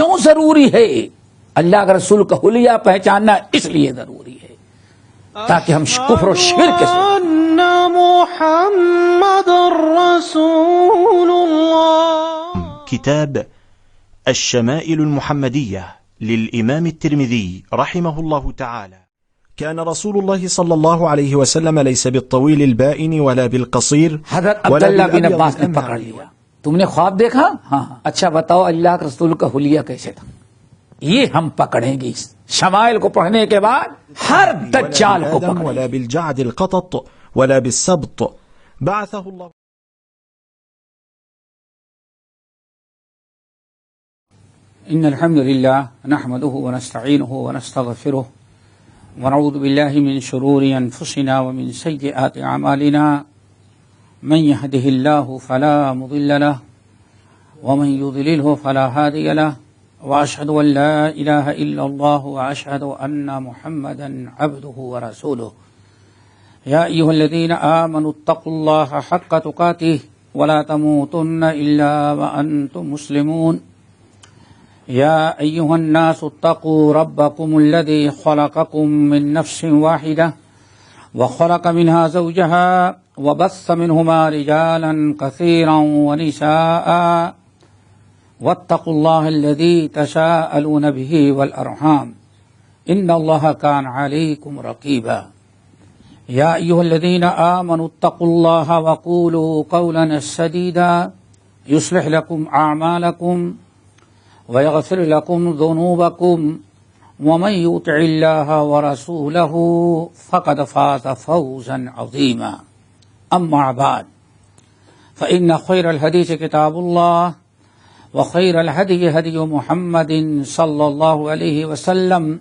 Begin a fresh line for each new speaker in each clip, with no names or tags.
کیوں ضروری ہے؟ اللہ کے رسول کا حلیہ پہچاننا اس لیے ضروری ہے تاکہ ہم کفر و شرک سے
محمد رسول الله.
كتاب الشمائل المحمدية للإمام الترمذي رحمه الله تعالى. كان رسول الله صلى الله عليه وسلم ليس بالطويل البائن ولا بالقصير
حضرت عبداللہ بن عباس نے پکڑ لیا. تم نے خواب دیکھا؟ ہاں. اچھا بتاؤ اللہ کے رسول کا حلیہ کیسے تھا؟ یہ ہم پکڑیں گے. شمائل کو پڑھنے کے بعد ہر دجال کو پکڑیں
ولا بالجعد القطط ولا بالسبط بعثه الله.
إن الحمد لله نحمده ونستعينه ونستغفره ونعوذ بالله من شرور أنفسنا ومن سيئات أعمالنا من يهده الله فلا مضل له ومن يضلله فلا هادي له وأشهد أن لا إله إلا الله وأشهد أن محمدا عبده ورسوله. يا أيها الذين آمنوا اتقوا الله حق تقاته ولا تموتن إلا وأنتم مسلمون. يا أيها الناس اتقوا ربكم الذي خلقكم من نفس واحدة وخلق منها زوجها وبث منهما رجالا كثيرا ونساء واتقوا الله الذي تساءلون به والأرحام إن الله كان عليكم رقيبا. يا أيها الذين آمنوا اتقوا الله وقولوا قولا سديدا يصلح لكم أعمالكم ويغفر لكم ذنوبكم ومن يطع الله ورسوله فقد فاز فوزا عظيما. أما بعد فإن خير الحديث كتاب الله وخير الهدي هدي محمد صلى الله عليه وسلم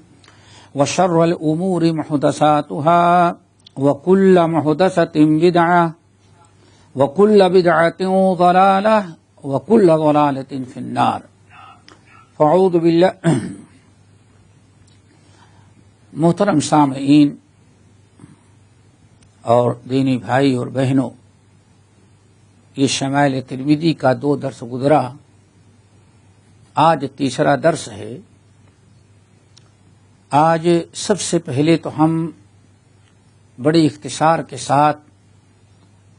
وشر الأمور محدثاتها وكل محدثة بدعة وكل بدعة ضلالة وكل ضلالة في النار. فاعوذ باللہ. محترم سامعین اور دینی بھائی اور بہنوں، یہ شمائل ترمذی کا 2 درس گزرا، آج تیسرا درس ہے. آج سب سے پہلے تو ہم بڑے اختصار کے ساتھ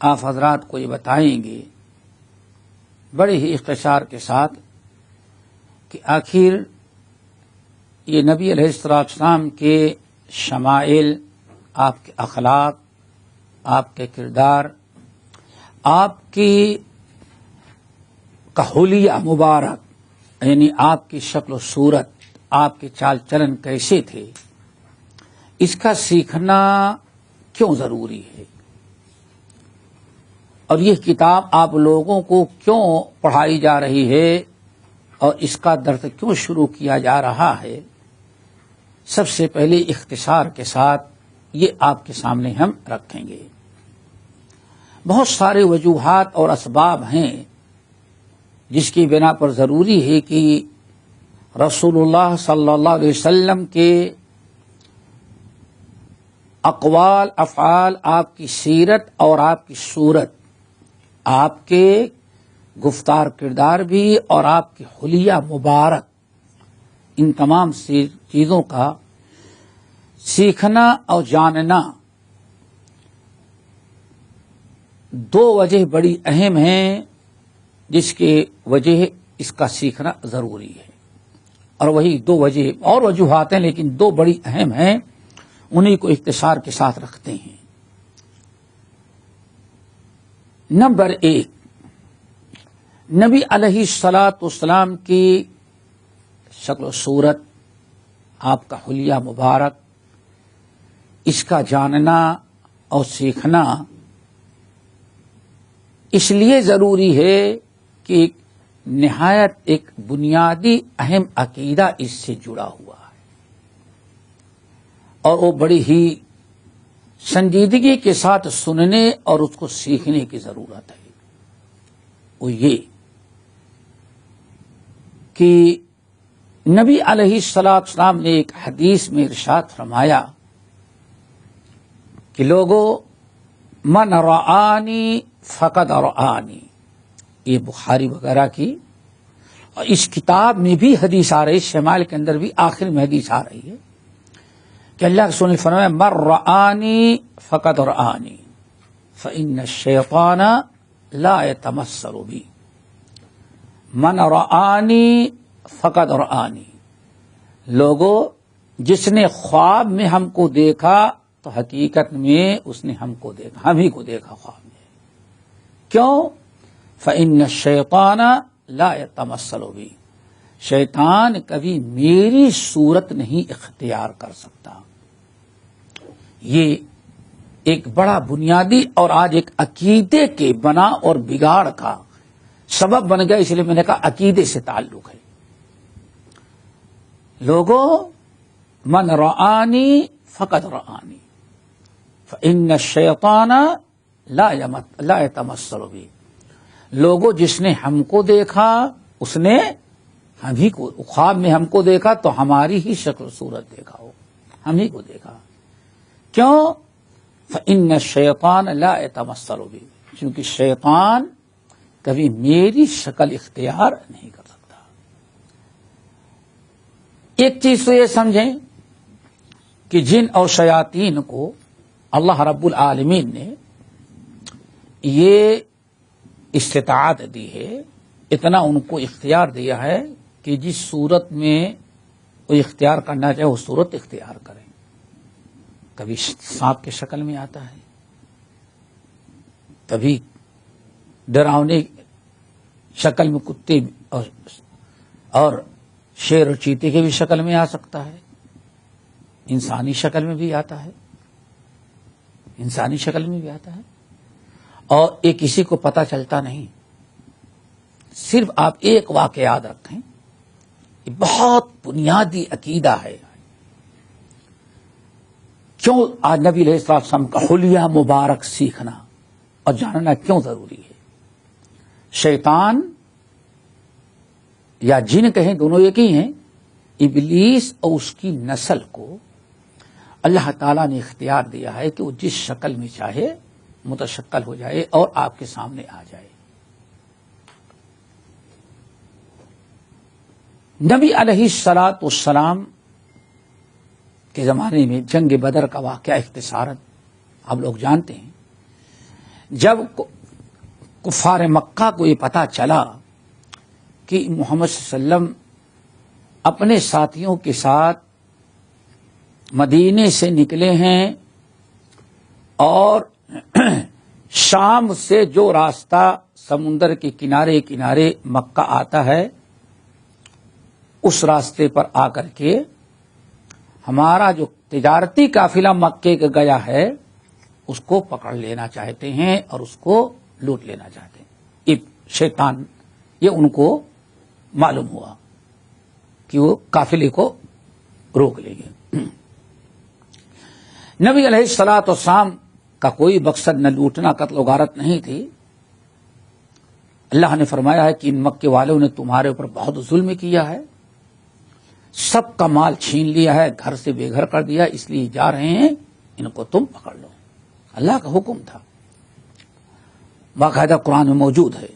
آپ حضرات کو یہ بتائیں گے، بڑے ہی اختصار کے ساتھ، کہ آخر یہ نبی علیہ السلام کے شمائل، آپ کے اخلاق، آپ کے کردار، آپ کی حلیہ مبارک، یعنی آپ کی شکل و صورت، آپ کے چال چلن کیسے تھے، اس کا سیکھنا کیوں ضروری ہے، اور یہ کتاب آپ لوگوں کو کیوں پڑھائی جا رہی ہے اور اس کا درس کیوں شروع کیا جا رہا ہے. سب سے پہلے اختصار کے ساتھ یہ آپ کے سامنے ہم رکھیں گے. بہت سارے وجوہات اور اسباب ہیں جس کی بنا پر ضروری ہے کہ رسول اللہ صلی اللہ علیہ وسلم کے اقوال، افعال، آپ کی سیرت اور آپ کی صورت، آپ کے گفتار کردار بھی اور آپ کی حلیہ مبارک، ان تمام چیزوں کا سیکھنا اور جاننا 2 وجہ بڑی اہم ہیں جس کے وجہ اس کا سیکھنا ضروری ہے. اور وہی 2 وجہ اور وجوہات ہیں لیکن 2 بڑی اہم ہیں، انہی کو اختصار کے ساتھ رکھتے ہیں. نمبر 1، نبی علیہ الصلاۃ والسلام کی شکل و صورت، آپ کا حلیہ مبارک، اس کا جاننا اور سیکھنا اس لیے ضروری ہے کہ ایک نہایت ایک بنیادی اہم عقیدہ اس سے جڑا ہوا ہے، اور وہ بڑی ہی سنجیدگی کے ساتھ سننے اور اس کو سیکھنے کی ضرورت ہے. وہ یہ کہ نبی علیہ السلام نے ایک حدیث میں ارشاد فرمایا کہ لوگوں، من رآنی فقد رآنی، یہ بخاری وغیرہ کی اور اس کتاب میں بھی حدیث آ رہی ہے، شمائل کے اندر بھی آخر میں حدیث آ رہی ہے کہ اللہ کے رسول نے فرمایا من رآنی فقد رآنی فإن الشیطان لا يتمثل بی، من رآنی فقد رآنی، لوگوں جس نے خواب میں ہم کو دیکھا تو حقیقت میں اس نے ہم کو دیکھا، ہم ہی کو دیکھا خواب میں۔ کیوں؟ فإن الشیطان لا يتمثل بی، شیطان کبھی میری صورت نہیں اختیار کر سکتا۔ یہ ایک بڑا بنیادی اور آج ایک عقیدے کے بنا اور بگاڑ کا سبب بن گیا، اس لیے میں نے کہا عقیدے سے تعلق ہے۔ لوگوں من رآنی فقد رآنی فإن الشیطان لا يتمثل بی، لوگوں جس نے ہم کو دیکھا اس نے ہم ہی کو، خواب میں ہم کو دیکھا تو ہماری ہی شکل صورت دیکھا ہو، ہم ہی کو دیکھا۔ کیوں؟ فإن الشیطان لا يتمثل بی، کیونکہ شیطان کبھی میری شکل اختیار نہیں کر سکتا۔ ایک چیز تو یہ سمجھیں کہ جن اور شیاطین کو اللہ رب العالمین نے یہ استطاعت دی ہے، اتنا ان کو اختیار دیا ہے کہ جس صورت میں وہ اختیار کرنا چاہے وہ صورت اختیار کریں۔ کبھی سانپ کی شکل میں آتا ہے، کبھی ڈراؤنے شکل میں کتے اور شیر اور چیتے کے بھی شکل میں آ سکتا ہے، انسانی شکل میں بھی آتا ہے، انسانی شکل میں بھی آتا ہے، اور یہ کسی کو پتہ چلتا نہیں۔ صرف آپ ایک واقعہ یاد رکھیں، یہ بہت بنیادی عقیدہ ہے۔ کیوں آج نبی علیہ السلام کا حلیہ مبارک سیکھنا اور جاننا کیوں ضروری ہے؟ شیطان یا جن کہیں، دونوں ایک ہی ہیں، ابلیس اور اس کی نسل کو اللہ تعالیٰ نے اختیار دیا ہے کہ وہ جس شکل میں چاہے متشکل ہو جائے اور آپ کے سامنے آ جائے۔ نبی علیہ الصلوۃ والسلام کے زمانے میں جنگ بدر کا واقعہ اختصاراً آپ لوگ جانتے ہیں۔ جب کفار مکہ کو یہ پتہ چلا کہ محمد صلی اللہ علیہ وسلم اپنے ساتھیوں کے ساتھ مدینے سے نکلے ہیں اور شام سے جو راستہ سمندر کے کنارے کنارے مکہ آتا ہے اس راستے پر آ کر کے ہمارا جو تجارتی قافلہ مکے کا گیا ہے اس کو پکڑ لینا چاہتے ہیں اور اس کو لوٹ لینا چاہتے ہیں۔ یہ شیطان، یہ ان کو معلوم ہوا کہ وہ قافلے کو روک لیں گے۔ نبی علیہ الصلوۃ والسلام کا کوئی مقصد نہ لوٹنا، قتل و غارت نہیں تھی۔ اللہ نے فرمایا ہے کہ ان مکے والوں نے تمہارے اوپر بہت ظلم کیا ہے، سب کا مال چھین لیا ہے، گھر سے بے گھر کر دیا، اس لیے جا رہے ہیں، ان کو تم پکڑ لو۔ اللہ کا حکم تھا، باقاعدہ قرآن میں موجود ہے۔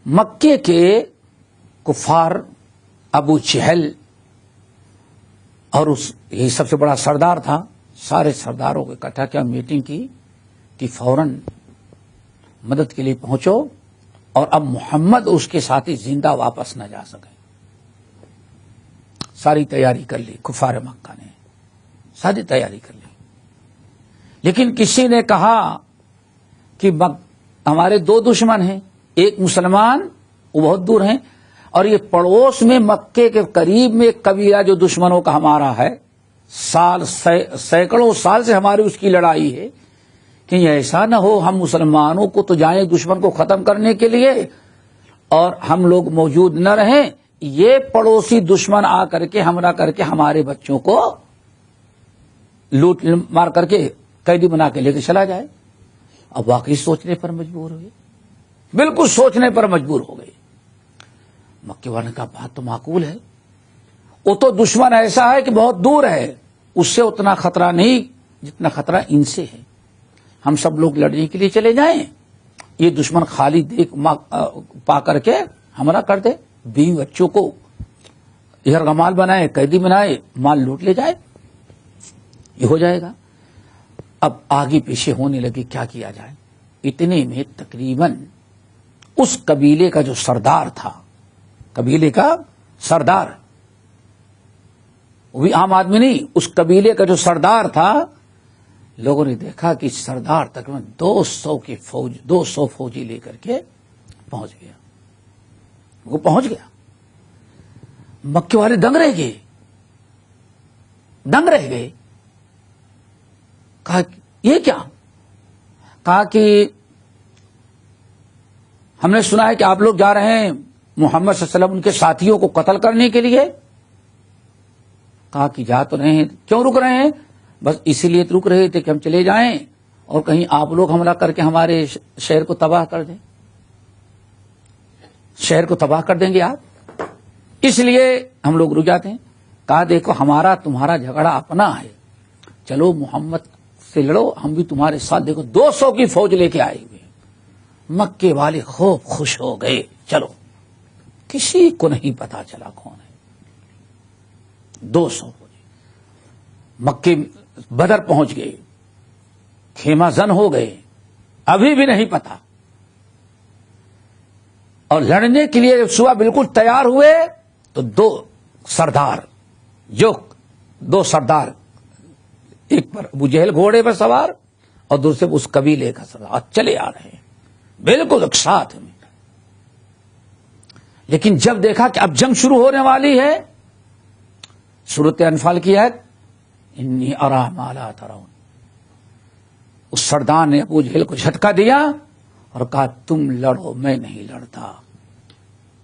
مکے کے کفار ابو جہل اور یہی سب سے بڑا سردار تھا، سارے سرداروں کو اکٹھا کیا، میٹنگ کی کہ فوراً مدد کے لیے پہنچو، اور اب محمد اس کے ساتھی زندہ واپس نہ جا سکے۔ ساری تیاری کر لی کفار مکہ نے، ساری تیاری کر لی، لیکن کسی نے کہا کہ ہمارے دو دشمن ہیں، ایک مسلمان وہ بہت دور ہیں، اور یہ پڑوس میں مکے کے قریب میں ایک قبیلہ جو دشمنوں کا ہمارا ہے، سینکڑوں سال سے ہماری اس کی لڑائی ہے، کہ ایسا نہ ہو ہم مسلمانوں کو تو جائیں دشمن کو ختم کرنے کے لیے اور ہم لوگ موجود نہ رہیں، یہ پڑوسی دشمن آ کر کے حملہ کر کے ہمارے بچوں کو لوٹ مار کر کے قیدی بنا کے لے کے چلا جائے۔ اب واقعی سوچنے پر مجبور ہوئے، بالکل سوچنے پر مجبور ہو گئے۔ مکے والے کا بات تو معقول ہے، وہ تو دشمن ایسا ہے کہ بہت دور ہے، اس سے اتنا خطرہ نہیں جتنا خطرہ ان سے ہے، ہم سب لوگ لڑنے کے لیے چلے جائیں، یہ دشمن خالی دیکھ پا کر کے حملہ کر دے، بیوی بچوں کو یرغمال بنائے، قیدی بنائے، مال لوٹ لے جائے، یہ ہو جائے گا۔ اب آگے پیچھے ہونے لگے، کیا کیا جائے؟ اتنے میں تقریباً اس قبیلے کا جو سردار تھا، قبیلے کا سردار، وہ بھی عام آدمی نہیں، اس قبیلے کا جو سردار تھا، لوگوں نے دیکھا کہ سردار تقریباً 200 فوجی لے کر کے پہنچ گیا۔ وہ پہنچ گیا، مکے والے دنگ رہ گئے، کہا یہ کیا؟ کہا کہ ہم نے سنا ہے کہ آپ لوگ جا رہے ہیں محمد صلی اللہ علیہ وسلم ان کے ساتھیوں کو قتل کرنے کے لیے۔ کہا کہ جا تو رہے ہیں، کیوں رک رہے ہیں؟ بس اسی لیے رک رہے تھے کہ ہم چلے جائیں اور کہیں آپ لوگ حملہ کر کے ہمارے شہر کو تباہ کر دیں، شہر کو تباہ کر دیں گے آپ، اس لیے ہم لوگ رک جاتے ہیں۔ کہا دیکھو ہمارا تمہارا جھگڑا اپنا ہے، چلو محمد سے لڑو، ہم بھی تمہارے ساتھ، دیکھو 200 کی فوج لے کے آئے ہوئے۔ مکے والے خوب خوش ہو گئے، چلو کسی کو نہیں پتا چلا کون ہے، 200 فوجی مکے بدر پہنچ گئے، خیمہ زن ہو گئے، ابھی بھی نہیں پتا، اور لڑنے کے لیے جب صبح بالکل تیار ہوئے تو دو سردار، ایک پر ابو جہل گھوڑے پر سوار اور دوسرے پر اس قبیلے کا سردار چلے آ رہے ہیں بالکل ایک ساتھ میں۔ لیکن جب دیکھا کہ اب جنگ شروع ہونے والی ہے، سورۃ انفال کی آیت انی ارا ما لا ترون، اس سردار نے ابو جہل کو جھٹکا دیا اور کہا تم لڑو، میں نہیں لڑتا۔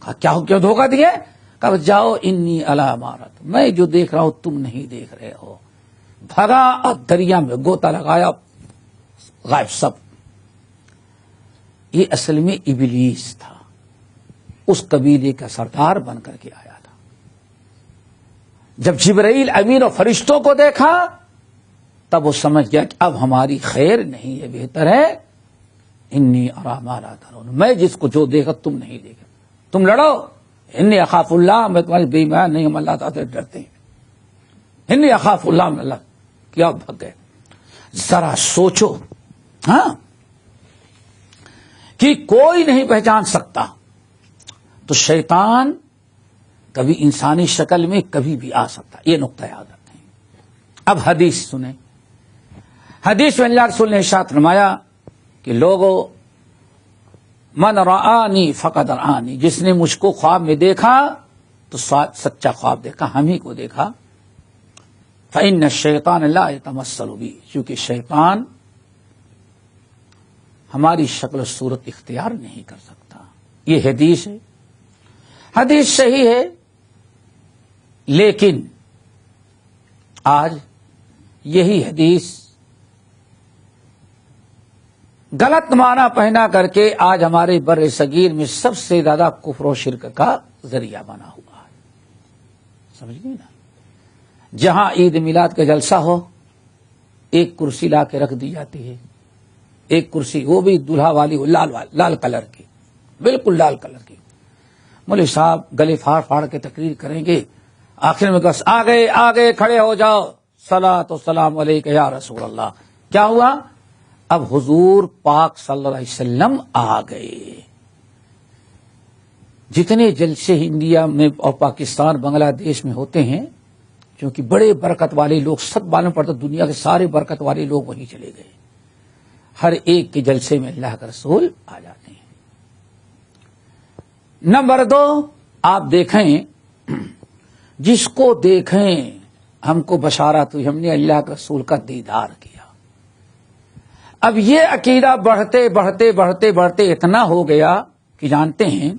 کہا کیوں دھوکہ دیا؟ کہا جاؤ، انی الا مارت، میں جو دیکھ رہا ہوں تم نہیں دیکھ رہے ہو۔ بھگا اور دریا میں گوتا لگایا، غائب سب۔ یہ اصل میں ابلیس تھا، اس قبیلے کا سردار بن کر کے آیا تھا۔ جب جبرائیل امین اور فرشتوں کو دیکھا تب وہ سمجھ گیا کہ اب ہماری خیر نہیں ہے، بہتر ہے انی ارا ما لا ترون، میں جس کو جو دیکھا تم نہیں دیکھا، تم لڑو، انی اخاف اللہ، میں تمہاری بے ایمان نہیں، ہم اللہ تعالیٰ سے ڈرتے ہیں، انی اخاف اللہ من اللہ، کیا بھگ گئے۔ ذرا سوچو ہاں کہ کوئی نہیں پہچان سکتا، تو شیطان کبھی انسانی شکل میں کبھی بھی آ سکتا، یہ نقطہ یاد رکھیں۔ اب حدیث سنیں، حدیث میں اللہ رسول نے ارشاد فرمایا کہ لوگوں من رآنی فقد رآنی، جس نے مجھ کو خواب میں دیکھا تو سچا خواب دیکھا، ہم ہی کو دیکھا۔ فإن الشیطان لا يتمثل بی، چونکہ شیطان ہماری شکل و صورت اختیار نہیں کر سکتا۔ یہ حدیث ہے، حدیث صحیح ہے، لیکن آج یہی حدیث غلط معنی پہنا کر کے آج ہمارے بر صغیر میں سب سے زیادہ کفر و شرک کا ذریعہ بنا ہوا ہے، سمجھ گئے نا؟ جہاں عید میلاد کا جلسہ ہو، ایک کرسی لا کے رکھ دی جاتی ہے، ایک کرسی وہ بھی دلہا والی ہو، لال کلر کی، بالکل لال کلر کی، مولوی صاحب گلے پھاڑ پھاڑ کے تقریر کریں گے، آخر میں بس آگے کھڑے ہو جاؤ، صلاۃ و سلام علیک یا رسول اللہ۔ کیا ہوا؟ اب حضور پاک صلی اللہ علیہ وسلم آ گئے۔ جتنے جلسے انڈیا میں اور پاکستان بنگلہ دیش میں ہوتے ہیں، کیونکہ بڑے برکت والے لوگ، سب معلوم پڑتا دنیا کے سارے برکت والے لوگ وہیں چلے گئے، ہر ایک کے جلسے میں اللہ کا رسول آ جاتے ہیں۔ نمبر 2، آپ دیکھیں، جس کو دیکھیں ہم کو بشارت ہوئی، ہم نے اللہ کے رسول کا دیدار کیا۔ اب یہ عقیدہ بڑھتے اتنا ہو گیا کہ جانتے ہیں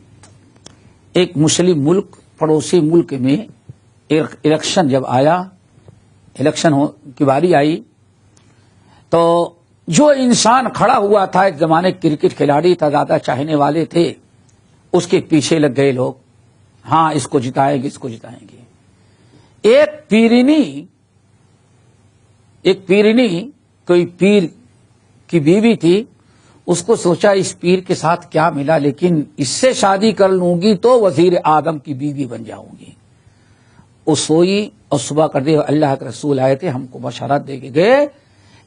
ایک مسلم ملک، پڑوسی ملک میں الیکشن جب آیا، الیکشن کی باری آئی، تو جو انسان کھڑا ہوا تھا، ایک زمانے کرکٹ کھلاڑی تھا، زیادہ چاہنے والے تھے، اس کے پیچھے لگ گئے لوگ، ہاں اس کو جتائیں گے، اس کو جتائیں گے۔ ایک پیرنی کوئی پیر کی بیوی تھی، اس کو سوچا اس پیر کے ساتھ کیا ملا، لیکن اس سے شادی کر لوں گی تو وزیر اعظم کی بیوی بن جاؤں گی۔ وہ سوئی اور صبح کر دے اللہ کے رسول آئے تھے، ہم کو بشارت دے کے گئے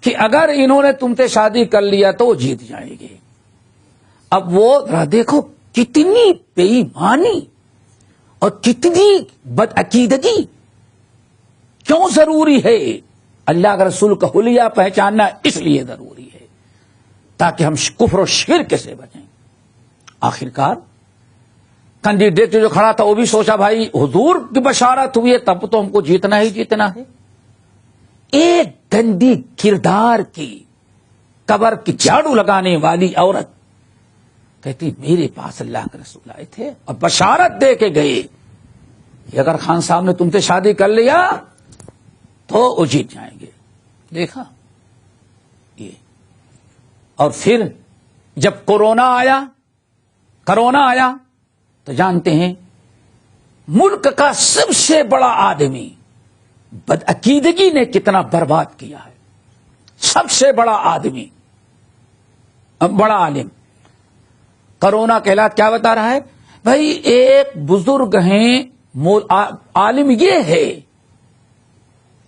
کہ اگر انہوں نے تم سے شادی کر لیا تو وہ جیت جائیں گے۔ اب وہ ذرا دیکھو کتنی بے ایمانی اور کتنی بدعقیدگی، کیوں ضروری ہے؟ اللہ کے رسول کا حلیہ پہچاننا اس لیے ضروری ہے تاکہ ہم کفر و شرک سے بچیں۔ آخرکار کینڈیڈیٹ جو کھڑا تھا وہ بھی سوچا بھائی حضور کی بشارت ہوئی ہے تب تو ہم کو جیتنا ہی جیتنا ہے۔ ایک گندی کردار کی قبر کی جھاڑو لگانے والی عورت کہتی میرے پاس اللہ کے رسول آئے تھے اور بشارت دے کے گئے کہ اگر خان صاحب نے تم سے شادی کر لیا تو وہ جیت جائیں گے۔ دیکھا یہ، اور پھر جب کرونا آیا تو جانتے ہیں ملک کا سب سے بڑا آدمی بدعقیدگی نے کتنا برباد کیا ہے۔ سب سے بڑا آدمی، بڑا عالم، کرونا کے حالات کیا بتا رہا ہے؟ بھائی ایک بزرگ ہیں، عالم یہ ہے،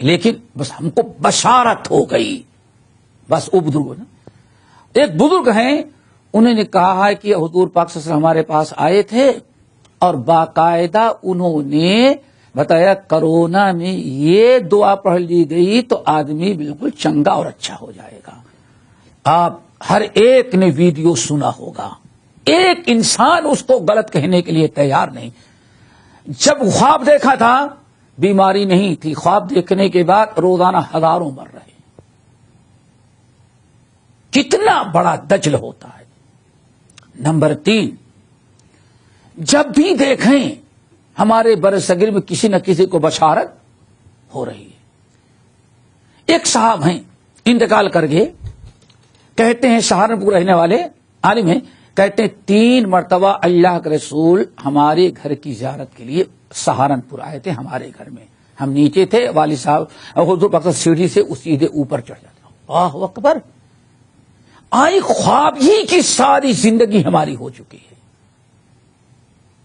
لیکن بس ہم کو بشارت ہو گئی، بس وہ بزرگ نا، ایک بزرگ ہیں، انہوں نے کہا ہے کہ حضور پاک صلی اللہ علیہ وسلم ہمارے پاس آئے تھے اور باقاعدہ انہوں نے بتایا کرونا میں یہ دعا پڑھ لی گئی تو آدمی بالکل چنگا اور اچھا ہو جائے گا۔ آپ ہر ایک نے ویڈیو سنا ہوگا، ایک انسان اس کو غلط کہنے کے لیے تیار نہیں۔ جب خواب دیکھا تھا بیماری نہیں تھی، خواب دیکھنے کے بعد روزانہ ہزاروں مر رہے۔ کتنا بڑا دجل ہوتا ہے۔ نمبر 3، جب بھی دیکھیں ہمارے برصغیر میں کسی نہ کسی کو بشارت ہو رہی ہے۔ ایک صاحب ہیں انتقال کر گئے، کہتے ہیں سہارنپور رہنے والے عالم ہیں، کہتے ہیں 3 مرتبہ اللہ کے رسول ہمارے گھر کی زیارت کے لیے سہارنپور آئے تھے ہمارے گھر میں۔ ہم نیچے تھے، والد صاحب حضور پاک سیڑھی سے سیدھے اوپر چڑھ جاتے۔ اللہ اکبر! آئی خواب ہی کی ساری زندگی ہماری ہو چکی ہے۔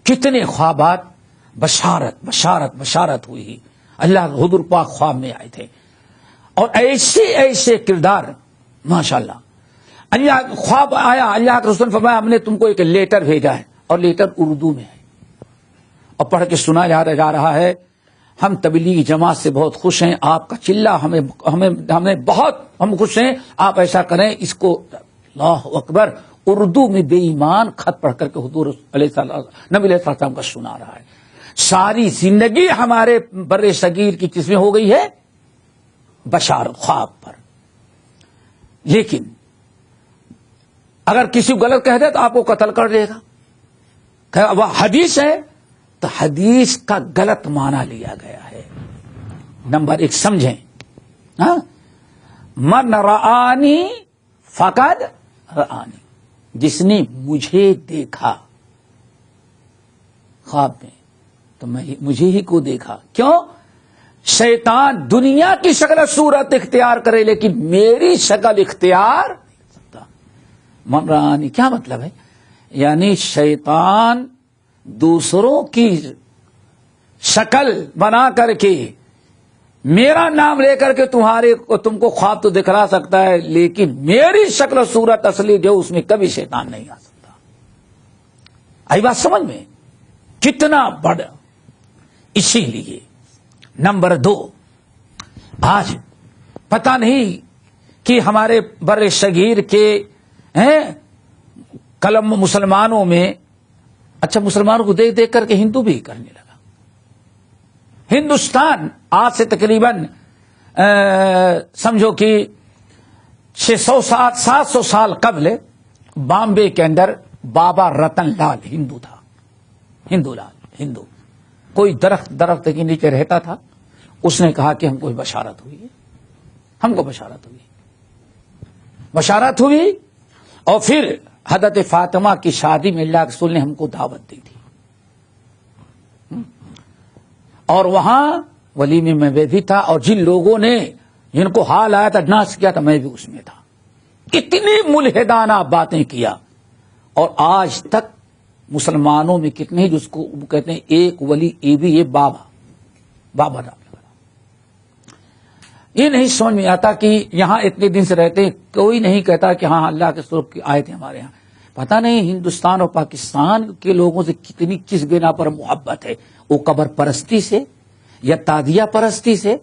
کتنے خوابات بشارت بشارت بشارت ہوئی، اللہ حضور پاک خواب میں آئے تھے، اور ایسے ایسے کردار ماشاءاللہ۔ اللہ خواب آیا، اللہ کے رسول فرمایا ہم نے تم کو ایک لیٹر بھیجا ہے اور لیٹر اردو میں ہے، اور پڑھ کے سنا جا رہا ہے ہم تبلیغی جماعت سے بہت خوش ہیں، آپ کا چلہ ہمیں بہت ہم خوش ہیں، آپ ایسا کریں اس کو۔ اللہ اکبر! اردو میں بے ایمان خط پڑھ کر کے حضور نبی علیہ السلام کا سنا رہا ہے۔ ساری زندگی ہمارے بر صغیر کی قسمیں ہو گئی ہے بشارت خواب پر۔ لیکن اگر کسی کو غلط کہہ دے تو آپ کو قتل کر دے گا۔ وہ حدیث ہے تو حدیث کا غلط معنی لیا گیا ہے۔ نمبر 1 سمجھیں، من رآنی فقد رآنی، جس نے مجھے دیکھا خواب میں تو مجھے ہی کو دیکھا۔ کیوں؟ شیطان دنیا کی شکل صورت اختیار کرے لیکن میری شکل اختیار نہیں سکتا۔ من رآنی کیا مطلب ہے؟ یعنی شیطان دوسروں کی شکل بنا کر کے میرا نام لے کر کے تم کو خواب تو دکھلا سکتا ہے، لیکن میری شکل و صورت اصلی جو اس میں کبھی شیطان نہیں آ سکتا۔ آئی بات سمجھ میں؟ کتنا بڑا۔ اسی لیے نمبر 2، آج پتہ نہیں کہ ہمارے بر صغیر کے کلم مسلمانوں میں، اچھا مسلمانوں کو دیکھ دیکھ کر کے ہندو بھی کرنے لگا۔ ہندوستان آج سے تقریباً سمجھو کہ 700 سال قبل بامبے کے اندر بابا رتن لال ہندو تھا، ہندو کوئی درخت کے نیچے رہتا تھا، اس نے کہا کہ ہم کو بشارت ہوئی ہے، ہم کو بشارت ہوئی اور پھر حضرت فاطمہ کی شادی میں اللہ کے رسول نے ہم کو دعوت دی تھی، اور وہاں ولیمے میں بھی تھا، اور جن لوگوں نے جن کو حال آیا تھا ڈانس کیا تھا میں بھی اس میں تھا۔ کتنی ملحدانہ باتیں کیا، اور آج تک مسلمانوں میں کتنے جس کو کہتے ہیں ایک ولی اے بھی یہ بابا نام لگا۔ یہ نہیں سمجھ میں آتا کہ یہاں اتنے دن سے رہتے ہیں، کوئی نہیں کہتا کہ ہاں اللہ کے سورب کی آیتیں ہمارے یہاں۔ پتہ نہیں ہندوستان اور پاکستان کے لوگوں سے کتنی کس بنا پر محبت ہے، وہ قبر پرستی سے یا تادیہ پرستی سے،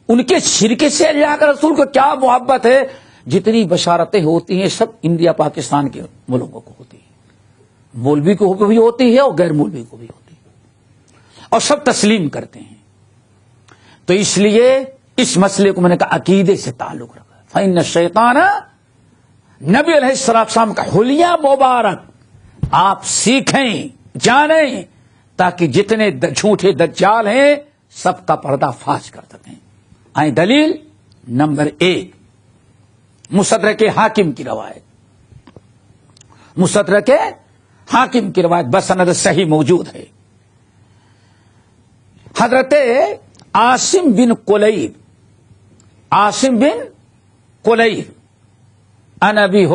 ان کے شرک سے اللہ کے رسول کو کیا محبت ہے؟ جتنی بشارتیں ہوتی ہیں سب انڈیا پاکستان کے ملکوں کو ہوتی ہیں، مولوی کو بھی ہوتی ہے اور غیر مولوی کو بھی ہوتی ہے، اور سب تسلیم کرتے ہیں۔ تو اس لیے اس مسئلے کو میں نے کہا عقیدے سے تعلق رکھا۔ فإن الشیطان، نبی علیہ السلام کا حلیہ مبارک آپ سیکھیں، جانیں، تاکہ جتنے جھوٹے دجال ہیں سب کا پردہ فاش کر سکیں۔ آئیں دلیل نمبر 1، مستدرک حاکم کی روایت، مستدرک حاکم کی روایت بسند صحیح موجود ہے۔ حضرت عاصم بن قلیب عن ابی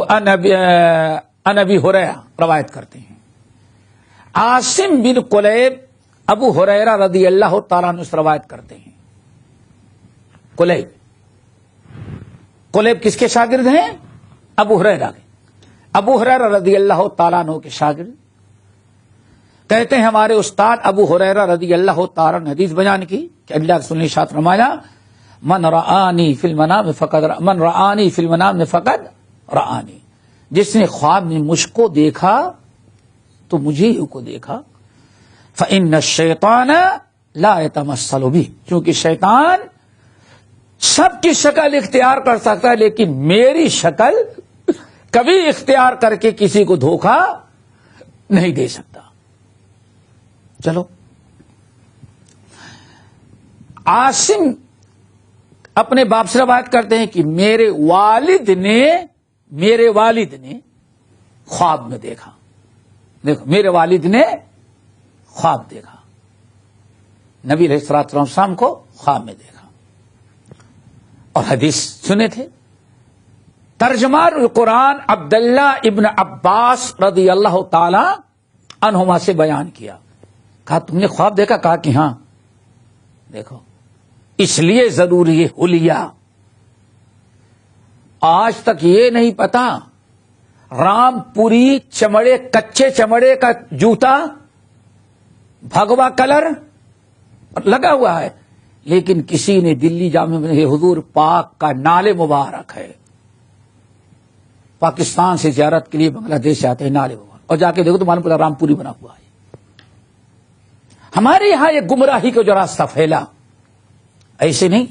ہریرہ روایت کرتے ہیں۔ عاصم بن قلیب ابو ہریرہ رضی اللہ تعالیٰ عنہ سے روایت کرتے ہیں۔ قلیب کس کے شاگرد ہیں؟ ابو ہریرہ کے۔ ابو ہریرہ رضی اللہ تعالیٰ عنہ کے شاگرد کہتے ہیں ہمارے استاد ابو ہریرہ رضی اللہ تعالیٰ عنہ حدیث بیان کی کہ اللہ رسول نے ارشاد فرمایا من رآنی فی المنام فقد رآنی، جس نے خواب میں مجھ کو دیکھا تو مجھے ہی کو دیکھا۔ فإن الشیطان لا يتمثل بی، کیونکہ شیطان سب کی شکل اختیار کر سکتا ہے لیکن میری شکل کبھی اختیار کر کے کسی کو دھوکہ نہیں دے سکتا۔ چلو، عاصم اپنے باپ سے روایت کرتے ہیں کہ میرے والد نے خواب میں دیکھا۔ دیکھو، میرے والد نے خواب دیکھا، نبی علیہ الصلوۃ والسلام کو خواب میں دیکھا اور حدیث سنے تھے۔ ترجمان القرآن عبداللہ ابن عباس رضی اللہ تعالی عنہما سے بیان کیا، کہا تم نے خواب دیکھا؟ کہا کہ ہاں۔ دیکھو، اس لیے ضروری ہے حلیہ۔ آج تک یہ نہیں پتا رام پوری چمڑے، کچے چمڑے کا جوتا، بھگوا کلر لگا ہوا ہے، لیکن کسی نے دلی جامع میں حضور پاک کا نالے مبارک ہے، پاکستان سے زیارت کے لیے بنگلہ دیش سے آتے ہیں نالے مبارک، اور جا کے دیکھو تو معلوم پڑا رام پوری بنا ہوا ہے۔ ہمارے یہاں یہ گمراہی کا جو راستہ پھیلا، ایسے نہیں۔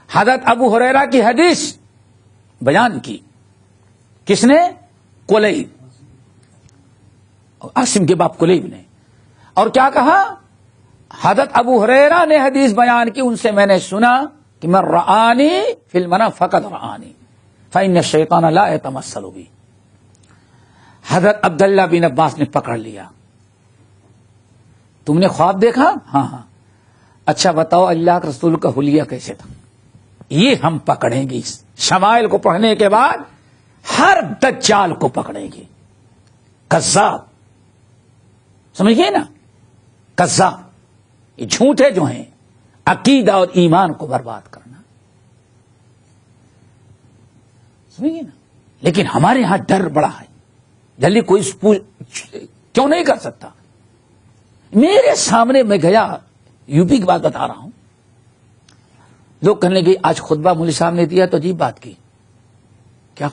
حضرت ابو ہریرہ کی حدیث بیان کی کس نے؟ قلیب، عاصم کے باپ قلیب نے، اور کیا کہا؟ حضرت ابو ہریرہ نے حدیث بیان کی، ان سے میں نے سنا کہ من رآنی فی المنام فقد رآنی فإن الشیطان لا يتمثل بی۔ حضرت عبداللہ بن عباس نے پکڑ لیا، تم نے خواب دیکھا؟ ہاں ہاں۔ اچھا بتاؤ اللہ کے رسول کا حلیہ کیسے تھا؟ یہ ہم پکڑیں گے، شمائل کو پڑھنے کے بعد ہر دجال کو پکڑیں گے، کذاب، سمجھیے نا، کذاب، یہ جھوٹے جو ہیں، عقیدہ اور ایمان کو برباد کرنا، سمجھیے نا۔ لیکن ہمارے ہاں ڈر بڑا ہے، جلدی کوئی کیوں نہیں کر سکتا۔ میرے سامنے میں گیا، یو پی کی بات بتا رہا ہوں، لوگ کہنے لگے آج خطبہ مولوی صاحب نے دیا تو عجیب بات کی۔ کیا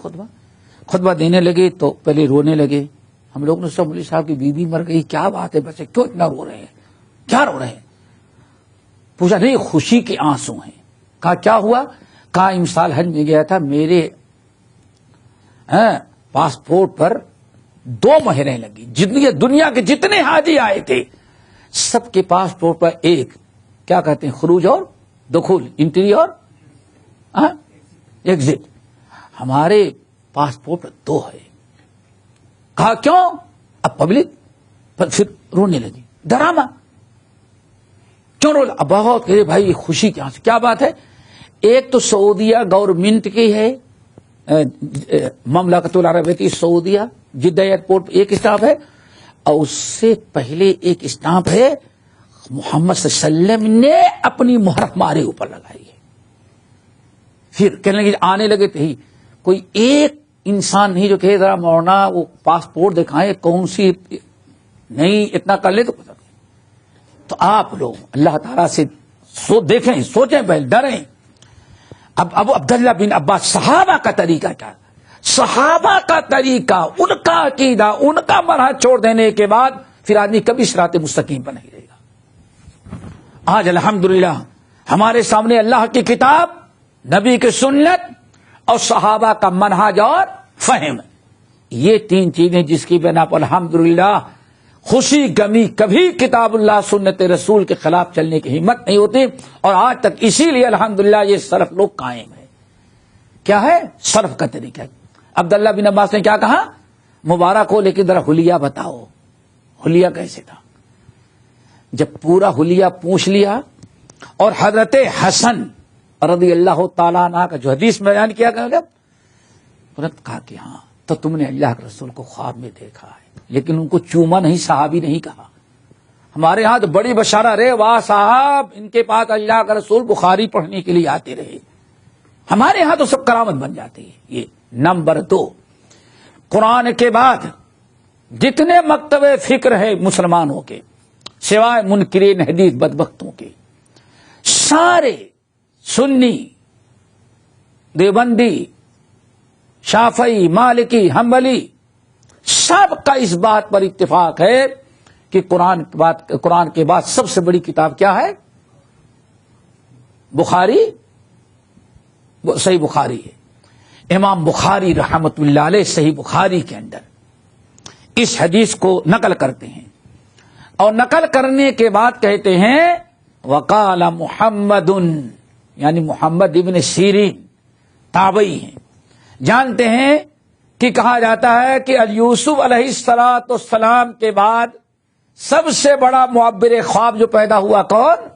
خطبہ دینے لگے تو پہلے رونے لگے، ہم لوگ نے سب مولوی صاحب کی بیوی مر گئی، کیا بات ہے بچے کیوں اتنا رو رہے ہیں، کیا رو رہے ہیں؟ پوچھا نہیں، خوشی کے آنسو ہیں۔ کہا کیا ہوا؟ کہا امسال حج میں گیا تھا، میرے پاسپورٹ پر 2 مہریں لگی، دنیا کے جتنے حاجی آئے تھے سب کے پاسپورٹ پر ایک کیا کہتے ہیں، خروج اور دخول، انٹری اور ایگزٹ، ہمارے پاسپورٹ پر 2 ہے۔ کہا کیوں؟ اب پبلک پھر رونے لگی، ڈرامہ کیوں رو؟ اب بہت کہ بھائی خوشی کیا سے کیا بات ہے؟ ایک تو سعودیہ گورنمنٹ کی ہے مملکت العربیہ سعودیہ جدہ ایئرپورٹ ایک اسٹاپ ہے، اور اس سے پہلے ایک اسٹامپ ہے محمد صلی اللہ علیہ وسلم نے اپنی مہر ہمارے اوپر لگائی ہے. پھر کہنے لگے آنے لگے تھے کوئی ایک انسان نہیں جو کہ ذرا مولانا وہ پاسپورٹ دکھائیں کون سی، نہیں اتنا کر لے تو پتہ نہیں. تو آپ لوگ اللہ تعالیٰ سے دیکھیں، سوچیں، پہلے ڈریں. اب عبداللہ بن عباس صحابہ کا طریقہ کیا، صحابہ کا طریقہ، ان کا عقیدہ، ان کا منہج چھوڑ دینے کے بعد پھر آدمی کبھی صراط مستقیم پر نہیں رہے گا. آج الحمدللہ ہمارے سامنے اللہ کی کتاب، نبی کی سنت اور صحابہ کا منہج اور فہم، یہ تین چیزیں جس کی بنا پر الحمدللہ خوشی غمی کبھی کتاب اللہ سنت رسول کے خلاف چلنے کی ہمت نہیں ہوتی. اور آج تک اسی لیے الحمدللہ یہ سلف لوگ قائم ہے. کیا ہے سلف کا طریقہ؟ عبداللہ بن عباس نے کیا کہا، مبارک ہو لیکن ذرا حلیہ بتاؤ. حلیہ کیسے تھا؟ جب پورا حلیہ پوچھ لیا اور حضرت حسن رضی اللہ تعالیٰ عنہ کا جو حدیث میں بیان کیا گیا ترنت کہا کہ ہاں تو تم نے اللہ کے رسول کو خواب میں دیکھا ہے. لیکن ان کو چوما نہیں، صحابی نہیں کہا. ہمارے ہاں تو بڑی بشارہ رہے، واہ صاحب ان کے پاس اللہ کا رسول بخاری پڑھنے کے لیے آتے رہے. ہمارے ہاں تو سب کرامت بن جاتی ہے. یہ نمبر 2، قرآن کے بعد جتنے مکتب فکر ہے مسلمانوں کے سوائے منکرین حدیث بدبختوں کے، سارے سنی، دیوبندی، شافعی، مالکی، حنبلی، سب کا اس بات پر اتفاق ہے کہ قرآن کے بعد سب سے بڑی کتاب کیا ہے؟ بخاری، صحیح بخاری ہے. امام بخاری رحمت اللہ علیہ صحیح بخاری کے اندر اس حدیث کو نقل کرتے ہیں، اور نقل کرنے کے بعد کہتے ہیں وقال محمد، یعنی محمد ابن سیرین تابعی ہیں. جانتے ہیں کہ کہا جاتا ہے کہ یوسف علیہ السلام کے بعد سب سے بڑا معبر خواب جو پیدا ہوا کون؟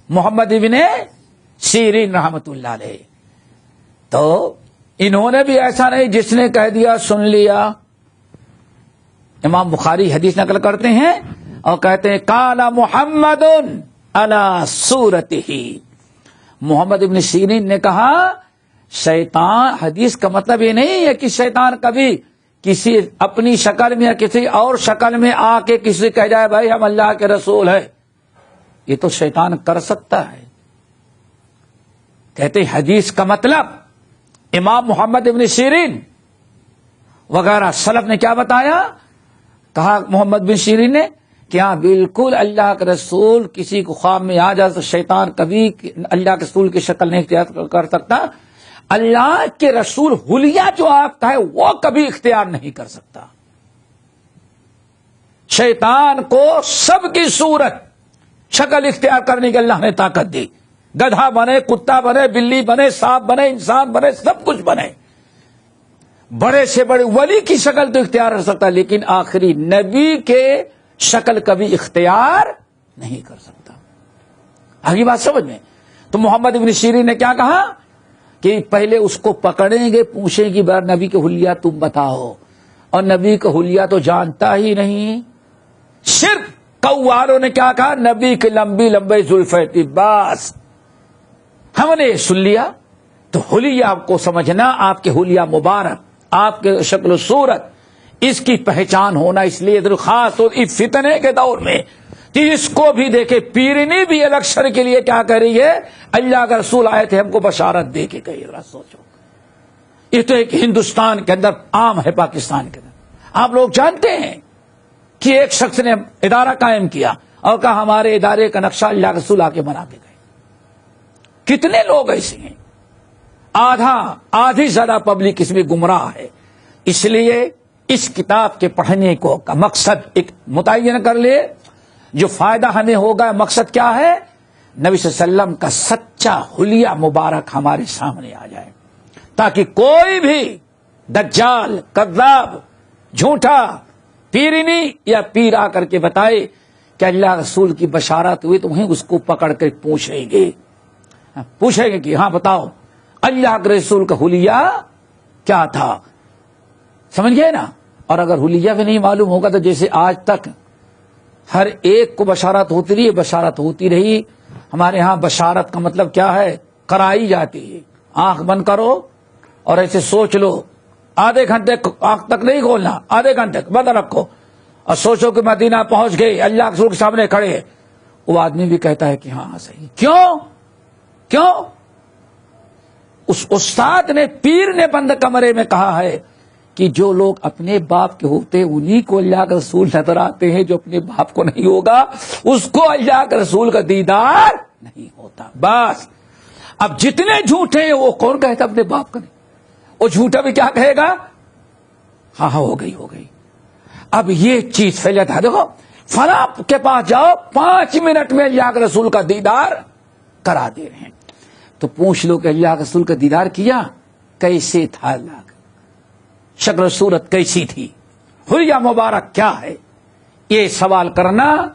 محمد ابن سیرین رحمت اللہ علیہ. تو انہوں نے بھی ایسا نہیں جس نے کہہ دیا سن لیا. امام بخاری حدیث نقل کرتے ہیں اور کہتے ہیں قال محمد علی صورتہ، محمد ابن سیرین نے کہا شیطان، حدیث کا مطلب یہ نہیں ہے کہ شیطان کبھی کسی اپنی شکل میں یا کسی اور شکل میں آ کے کسی کہہ جائے بھائی ہم اللہ کے رسول ہے. یہ تو شیطان کر سکتا ہے. کہتے ہیں حدیث کا مطلب امام محمد ابن سیرین وغیرہ سلف نے کیا بتایا؟ کہا محمد بن سیرین نے کہ ہاں بالکل اللہ کے رسول کسی کو خواب میں آ جائے تو شیطان کبھی اللہ کے رسول کی شکل نہیں اختیار کر سکتا. اللہ کے رسول حلیہ جو آپ کا ہے وہ کبھی اختیار نہیں کر سکتا. شیطان کو سب کی صورت شکل اختیار کرنے کی اللہ نے طاقت دی. گدھا بنے، کتا بنے، بلی بنے، سانپ بنے، انسان بنے، سب کچھ بنے. بڑے سے بڑے ولی کی شکل تو اختیار کر سکتا، لیکن آخری نبی کے شکل کبھی اختیار نہیں کر سکتا. آگے بات سمجھ میں. تو محمد ابن سیرین نے کیا کہا کہ پہلے اس کو پکڑیں گے، پوچھیں گے بار نبی کے حلیہ تم بتاؤ، اور نبی کا حلیہ تو جانتا ہی نہیں. صرف قواروں نے کیا کہا؟ نبی کے لمبی لمبی زلفیں تھی، بس ہم نے سن لیا. تو حلیہ آپ کو سمجھنا، آپ کے حلیہ مبارک، آپ کے شکل و صورت، اس کی پہچان ہونا اس لیے خاص ہو اس فتنے کے دور میں. اس کو بھی دیکھے، پیرنی بھی الیکشن کے لیے کیا کہہ رہی ہے؟ اللہ کا رسول آئے تھے ہم کو بشارت دے کے کہی. سوچو، یہ تو ایک ہندوستان کے اندر عام ہے، پاکستان کے اندر آپ لوگ جانتے ہیں کہ ایک شخص نے ادارہ قائم کیا اور کہا ہمارے ادارے کا نقشہ اللہ کے رسول آ کے بنا کے گئے. کتنے لوگ ایسے ہیں؟ آدھی زیادہ پبلک اس میں گمراہ ہے. اس لیے اس کتاب کے پڑھنے کو کا مقصد ایک متعین کر لے. جو فائدہ ہمیں ہوگا، مقصد کیا ہے؟ نبی صلی اللہ علیہ وسلم کا سچا حلیہ مبارک ہمارے سامنے آ جائے، تاکہ کوئی بھی دجال، کذاب، جھوٹا، پیرنی یا پیر آ کر کے بتائے کہ اللہ رسول کی بشارت ہوئی، تو وہیں اس کو پکڑ کر پوچھیں گے کہ ہاں بتاؤ اللہ کے رسول کا حلیہ کیا تھا، سمجھ گئے نا. اور اگر حلیہ بھی نہیں معلوم ہوگا تو جیسے آج تک ہر ایک کو بشارت ہوتی رہی، بشارت ہوتی رہی. ہمارے ہاں بشارت کا مطلب کیا ہے؟ کرائی جاتی ہے. آنکھ بند کرو اور ایسے سوچ لو، آدھے گھنٹے آنکھ تک نہیں کھولنا، آدھے گھنٹے بند رکھو اور سوچو کہ مدینہ پہنچ گئی، اللہ کے رسول کے سامنے کھڑے. وہ آدمی بھی کہتا ہے کہ ہاں صحیح. کیوں؟ اس استاد نے، پیر نے بند کمرے میں کہا ہے کہ جو لوگ اپنے باپ کے ہوتے انہی کو اللہ کے رسول نظر آتے ہیں، جو اپنے باپ کو نہیں ہوگا اس کو اللہ کے رسول کا دیدار نہیں ہوتا. بس اب جتنے جھوٹے ہیں وہ کون کہتا اپنے باپ کا نہیں؟ وہ جھوٹا بھی کیا کہے گا؟ ہاں ہو گئی. اب یہ چیز پھیل جاتا ہے. دیکھو فلاں کے پاس جاؤ، 5 منٹ میں اللہ کے رسول کا دیدار کرا دے رہے ہیں. تو پوچھ لو کہ اللہ کے رسول کا دیدار کیا؟ کیسے تھا اللہ کا؟ شکل و صورت کیسی تھی؟ حلیہ مبارک کیا ہے؟ یہ سوال کرنا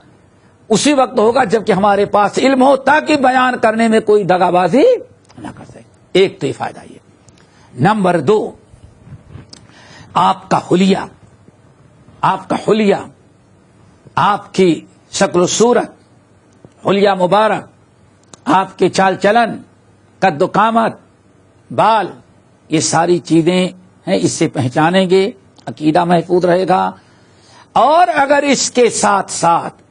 اسی وقت ہوگا جبکہ ہمارے پاس علم ہو، تاکہ بیان کرنے میں کوئی دغا بازی نہ کر سکے. ایک تو یہ فائدہ یہ. نمبر 2، آپ کا حلیہ، آپ کی شکل و صورت، حلیہ مبارک، آپ کے چال چلن، قد و قامت، بال، یہ ساری چیزیں ہیں. اس سے پہچانیں گے، عقیدہ محفوظ رہے گا. اور اگر اس کے ساتھ ساتھ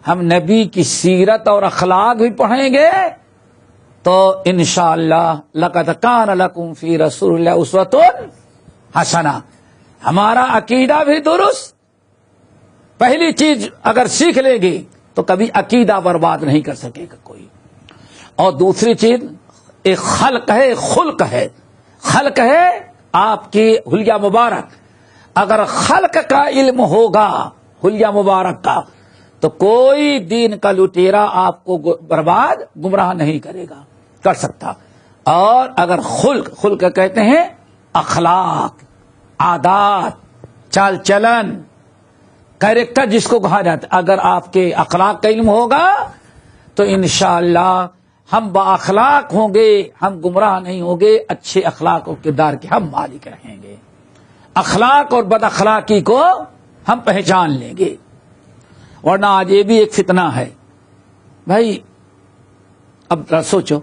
ہم نبی کی سیرت اور اخلاق بھی پڑھیں گے تو انشاءاللہ لقد کان لکم فی رسول اللہ اسوۃ حسنہ. ہمارا عقیدہ بھی درست. پہلی چیز اگر سیکھ لیں گے تو کبھی عقیدہ برباد نہیں کر سکے گا کوئی. اور دوسری چیز ایک خلق ہے، ایک خلق ہے آپ کی حلیہ مبارک. اگر خلق کا علم ہوگا حلیہ مبارک کا تو کوئی دین کا لٹیرا آپ کو برباد، گمراہ نہیں کر سکتا. اور اگر خلق کہتے ہیں اخلاق، عادات، چال چلن، کیریکٹر جس کو کہا جاتا ہے، اگر آپ کے اخلاق کا علم ہوگا تو انشاءاللہ ہم با اخلاق ہوں گے، ہم گمراہ نہیں ہوں گے. اچھے اخلاق و کردار کے ہم مالک رہیں گے. اخلاق اور بد اخلاقی کو ہم پہچان لیں گے. ورنہ آج یہ بھی ایک فتنہ ہے بھائی. اب سوچو،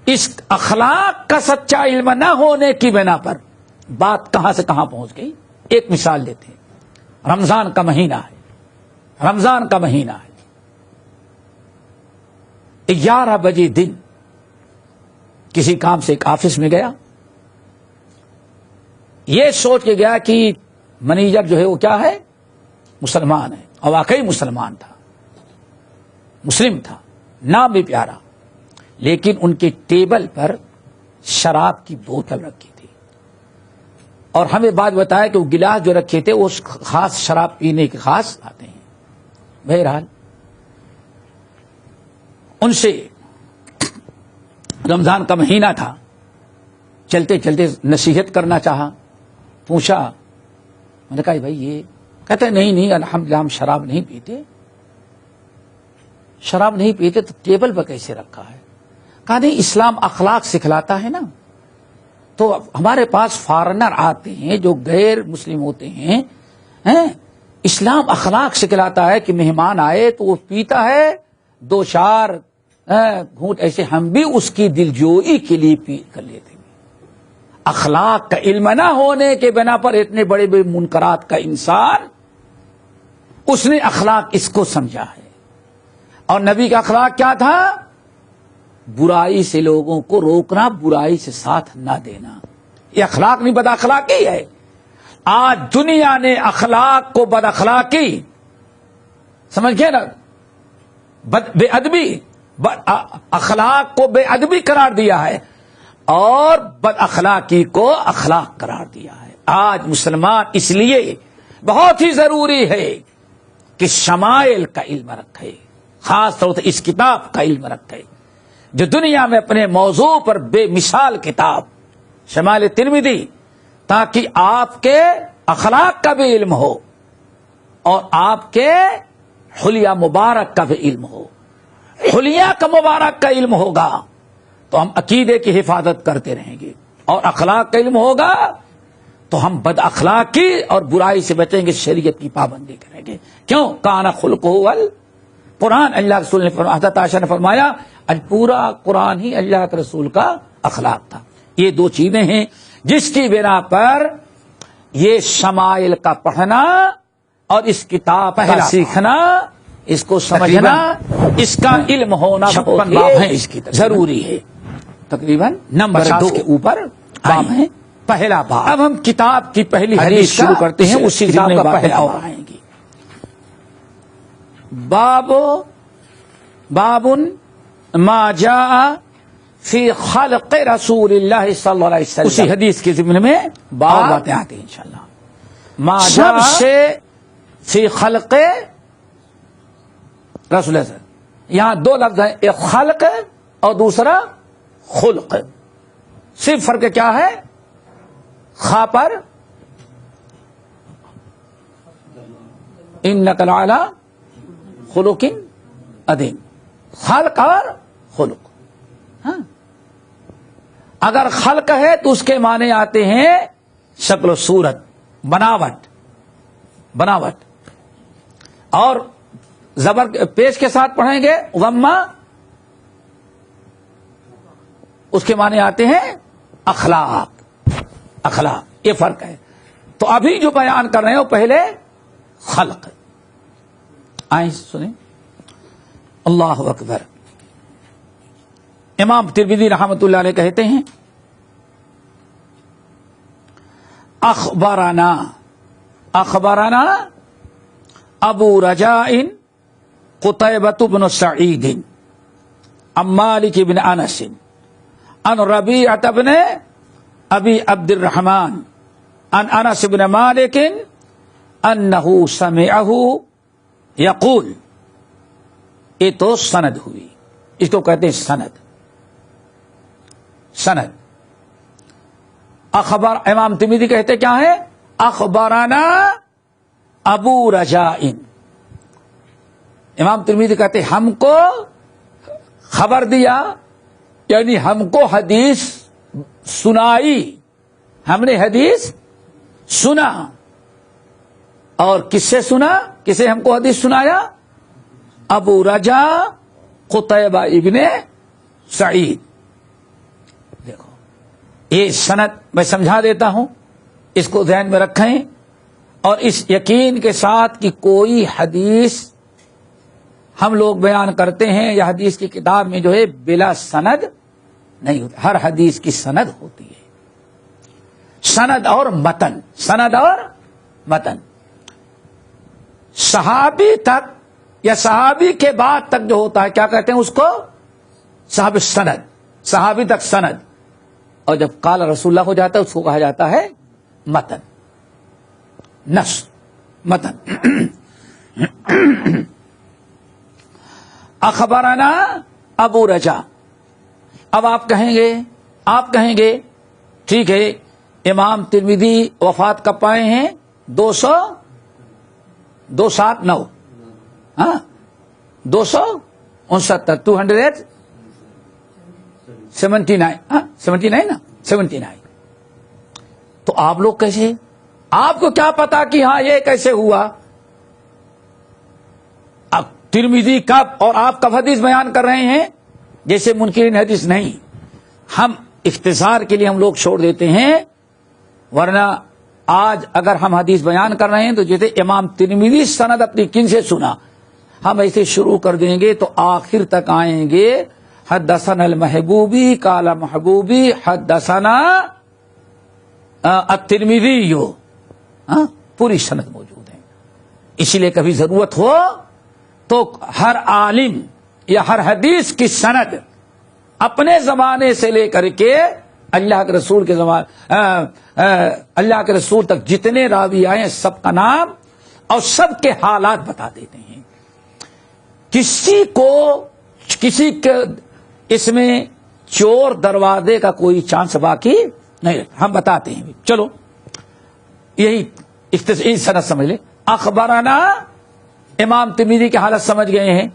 اس اخلاق کا سچا علم نہ ہونے کی بنا پر بات کہاں سے کہاں پہنچ گئی. ایک مثال دیتے ہیں. رمضان کا مہینہ ہے. 11 بجے دن کسی کام سے ایک آفس میں گیا. یہ سوچ کے گیا کہ مینیجر جو ہے وہ کیا ہے؟ مسلمان ہے. اور واقعی مسلمان تھا، مسلم تھا، نام بھی پیارا. لیکن ان کے ٹیبل پر شراب کی بوتل رکھی تھی. اور ہمیں بات بتایا کہ وہ گلاس جو رکھے تھے وہ خاص شراب پینے کے خاص آتے ہیں. بہرحال ان سے رمضان کا مہینہ تھا، چلتے چلتے نصیحت کرنا چاہا. پوچھا، میں نے کہا بھائی یہ، کہتے نہیں الحمدللہ ہم شراب نہیں پیتے تو ٹیبل پر کیسے رکھا ہے؟ کہا نہیں، اسلام اخلاق سکھلاتا ہے نا. تو ہمارے پاس فارنر آتے ہیں جو غیر مسلم ہوتے ہیں، اسلام اخلاق سکھلاتا ہے کہ مہمان آئے تو وہ پیتا ہے 2-4 گھونٹ، ایسے ہم بھی اس کی دلجوئی کے لیے پی کر لیتے ہیں. اخلاق کا علم نہ ہونے کے بنا پر اتنے بڑے بڑے منکرات کا انسان، اس نے اخلاق اس کو سمجھا ہے. اور نبی کا اخلاق کیا تھا؟ برائی سے لوگوں کو روکنا، برائی سے ساتھ نہ دینا. یہ اخلاق نہیں، بد اخلاقی ہے. آج دنیا نے اخلاق کو بد اخلاقی سمجھ گئے نا، بے ادبی، اخلاق کو بے ادبی قرار دیا ہے اور بد اخلاقی کو اخلاق قرار دیا ہے. آج مسلمان اس لیے بہت ہی ضروری ہے کہ شمائل کا علم رکھے، خاص طور سے اس کتاب کا علم رکھے جو دنیا میں اپنے موضوع پر بے مثال کتاب شمائل ترمذی، تاکہ آپ کے اخلاق کا بھی علم ہو اور آپ کے حلیہ مبارک کا بھی علم ہو. حلیہ کا مبارک کا علم ہوگا تو ہم عقیدے کی حفاظت کرتے رہیں گے. اور اخلاق کا علم ہوگا تو ہم بد اخلاقی اور برائی سے بچیں گے، شریعت کی پابندی کریں گے. کیوں؟ کان خلقہ قرآن. اللہ رسول نے فرمایا، حضرت عائشہ نے فرمایا پورا قرآن ہی اللہ کے رسول کا اخلاق تھا. یہ دو چیزیں ہیں جس کی بنا پر یہ شمائل کا پڑھنا اور اس کتاب کا سیکھنا، اس کو سمجھنا، اس کا علم ہونا 56 باب ہیں اس کی ضروری ہے. تقریباً نمبر 2 کے اوپر باب ہیں. پہلا باب. اب ہم کتاب کی پہلی حدیث شروع کرتے ہیں، اسی کتاب کا پہلا اور آئیں گی. باب ما جاء فی خلق رسول اللہ صلی اللہ علیہ وسلم. اسی حدیث کے ضمن میں باب باتیں آتی ہیں انشاءاللہ. ما جاء سے فی خلق رسول اللہ. یہاں دو لفظ ہیں، ایک خلق اور دوسرا خلق. صرف فرق کیا ہے؟ خا پر انک لعلی خلق عظیم، خلق اور خلق. ہاں، اگر خلق ہے تو اس کے معنی آتے ہیں شکل و صورت، بناوٹ. اور زبر پیش کے ساتھ پڑھیں گے غمہ، اس کے معنی آتے ہیں اخلاق. یہ فرق ہے. تو ابھی جو بیان کر رہے ہیں وہ پہلے خلق. آئیں سنیں. اللہ اکبر. امام ترمذی رحمۃ اللہ علیہ کہتے ہیں اخبرنا ابو رجاء قتيبة بن سعيد عن مالك بن انس عن ربيعة بن ابي عبد الرحمن عن انس بن مالك انه سمعه يقول. یہ تو سند ہوئی، اس کو کہتے ہیں سند. اخبار امام ترمذی کہتے کیا ہے؟ اخبرنا ابو رجاء. امام ترمذی کہتے ہم کو خبر دیا، یعنی ہم کو حدیث سنائی، ہم نے حدیث سنا. اور کس سے سنا؟ کسے ہم کو حدیث سنایا؟ ابو رجا قتیبہ ابن سعید. دیکھو یہ سند میں سمجھا دیتا ہوں، اس کو ذہن میں رکھیں. اور اس یقین کے ساتھ کہ کوئی حدیث ہم لوگ بیان کرتے ہیں یا حدیث کی کتاب میں جو ہے بلا سند نہیں ہوتی. ہر حدیث کی سند ہوتی ہے، سند اور متن. صحابی تک یا صحابی کے بعد تک جو ہوتا ہے کیا کہتے ہیں اس کو؟ صحابی سند. صحابی تک سند. اور جب قال رسول اللہ ہو جاتا ہے اس کو کہا جاتا ہے متن، متن. اخبرنا ابو رجا. اب آپ کہیں گے ٹھیک ہے، امام ترمذی وفات کب پائے ہیں؟ 279. ہاں 269 279 نا 79. تو آپ لوگ کیسے؟ آپ کو کیا پتا کہ ہاں یہ کیسے ہوا؟ اب ترمذی کب اور آپ کب حدیث بیان کر رہے ہیں؟ جیسے منکرین حدیث نہیں. ہم اختصار کے لیے ہم لوگ چھوڑ دیتے ہیں، ورنہ آج اگر ہم حدیث بیان کر رہے ہیں تو جیسے امام ترمذی سند اپنی کن سے سنا، ہم ایسے شروع کر دیں گے تو آخر تک آئیں گے حدثنا المحبوبی قال محبوبی حدثنا الترمذی. پوری سند موجود ہے. اسی لیے کبھی ضرورت ہو تو ہر عالم یا ہر حدیث کی سند اپنے زمانے سے لے کر کے اللہ کے رسول کے اللہ کے رسول تک جتنے راوی آئے سب کا نام اور سب کے حالات بتا دیتے ہیں. کسی کے اس میں چور دروازے کا کوئی چانس باقی نہیں، ہم بتاتے ہیں. چلو یہی سند سمجھ لیں. اخبرنا امام ترمذی کی حالت سمجھ گئے ہیں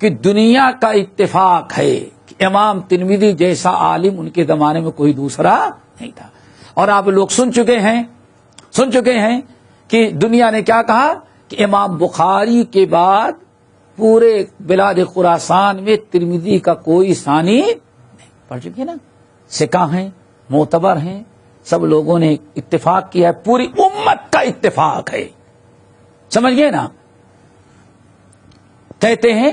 کہ دنیا کا اتفاق ہے کہ امام ترمذی جیسا عالم ان کے زمانے میں کوئی دوسرا نہیں تھا. اور آپ لوگ سن چکے ہیں کہ دنیا نے کیا کہا کہ امام بخاری کے بعد پورے بلاد خراسان میں ترمذی کا کوئی ثانی نہیں. پڑھ چکے نا, ثقہ ہیں, معتبر ہیں, سب لوگوں نے اتفاق کیا ہے, پوری امت کا اتفاق ہے. سمجھ گئے نا. کہتے ہیں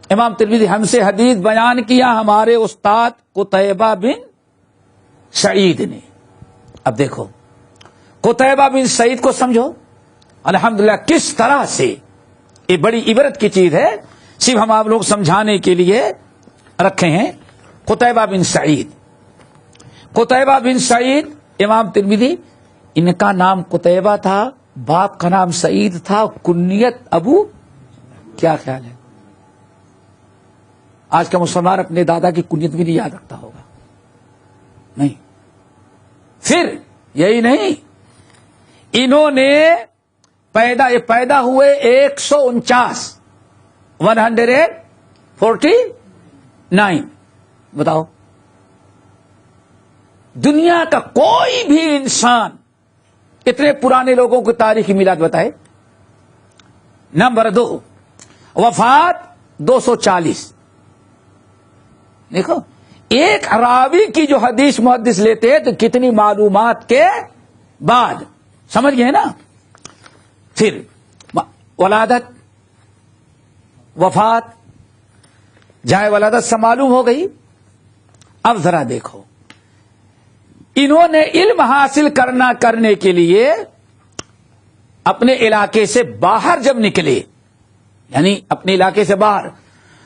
امام ترمذی ہم سے حدیث بیان کیا ہمارے استاد قتیبہ بن سعید نے. اب دیکھو قتیبہ بن سعید کو سمجھو الحمدللہ کس طرح سے, یہ بڑی عبرت کی چیز ہے, صرف ہم آپ لوگ سمجھانے کے لیے رکھے ہیں. قتیبہ بن سعید, قتیبہ بن سعید امام ترمذی, ان کا نام قتیبہ تھا, باپ کا نام سعید تھا, کنیت ابو. کیا خیال ہے آج کا مسلمان اپنے دادا کی کنیت بھی نہیں یاد رکھتا ہوگا؟ نہیں. پھر یہی نہیں, انہوں نے پیدا ہوئے 149. بتاؤ دنیا کا کوئی بھی انسان اتنے پرانے لوگوں کو تاریخی میلاد بتائے. نمبر 2 وفات 240. دیکھو ایک راوی کی جو حدیث محدث لیتے ہیں تو کتنی معلومات کے بعد. سمجھ گئے نا. پھر ولادت وفات جائے ولادت سے معلوم ہو گئی. اب ذرا دیکھو انہوں نے علم حاصل کرنے کے لیے اپنے علاقے سے باہر جب نکلے, یعنی اپنے علاقے سے باہر,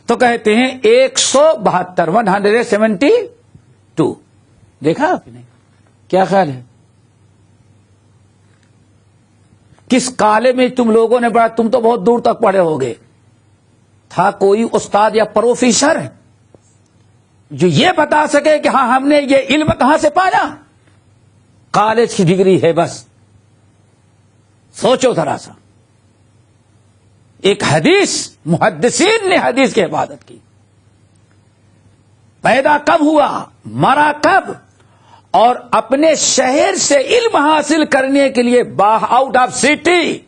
تو کہتے ہیں 172. دیکھا آپ نے, کیا خیال ہے کس کالے میں تم لوگوں نے پڑھا؟ تم تو بہت دور تک پڑھے ہوگے. تھا کوئی استاد یا پروفیسر جو یہ بتا سکے کہ ہاں ہم نے یہ علم کہاں سے پایا؟ کالج کی ڈگری ہے بس. سوچو ذرا سا, ایک حدیث محدثین نے حدیث کی عبادت کی. پیدا کب ہوا, مرا کب, اور اپنے شہر سے علم حاصل کرنے کے لیے آؤٹ آف سٹی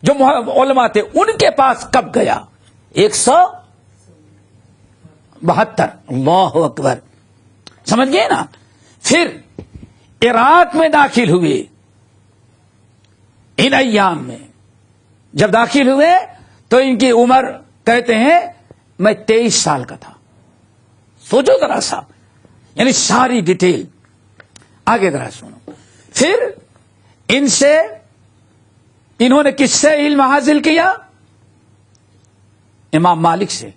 جو علماء تھے ان کے پاس کب گیا. 172. اللہ اکبر. سمجھ گئے نا. پھر عراق میں داخل ہوئے ان ایام میں. جب داخل ہوئے تو ان کی عمر کہتے ہیں میں 23 سال کا تھا. سوچو ذرا سا, یعنی ساری ڈیٹیل. آگے ذرا سنو. پھر انہوں نے کس سے علم حاصل کیا؟ امام مالک سے,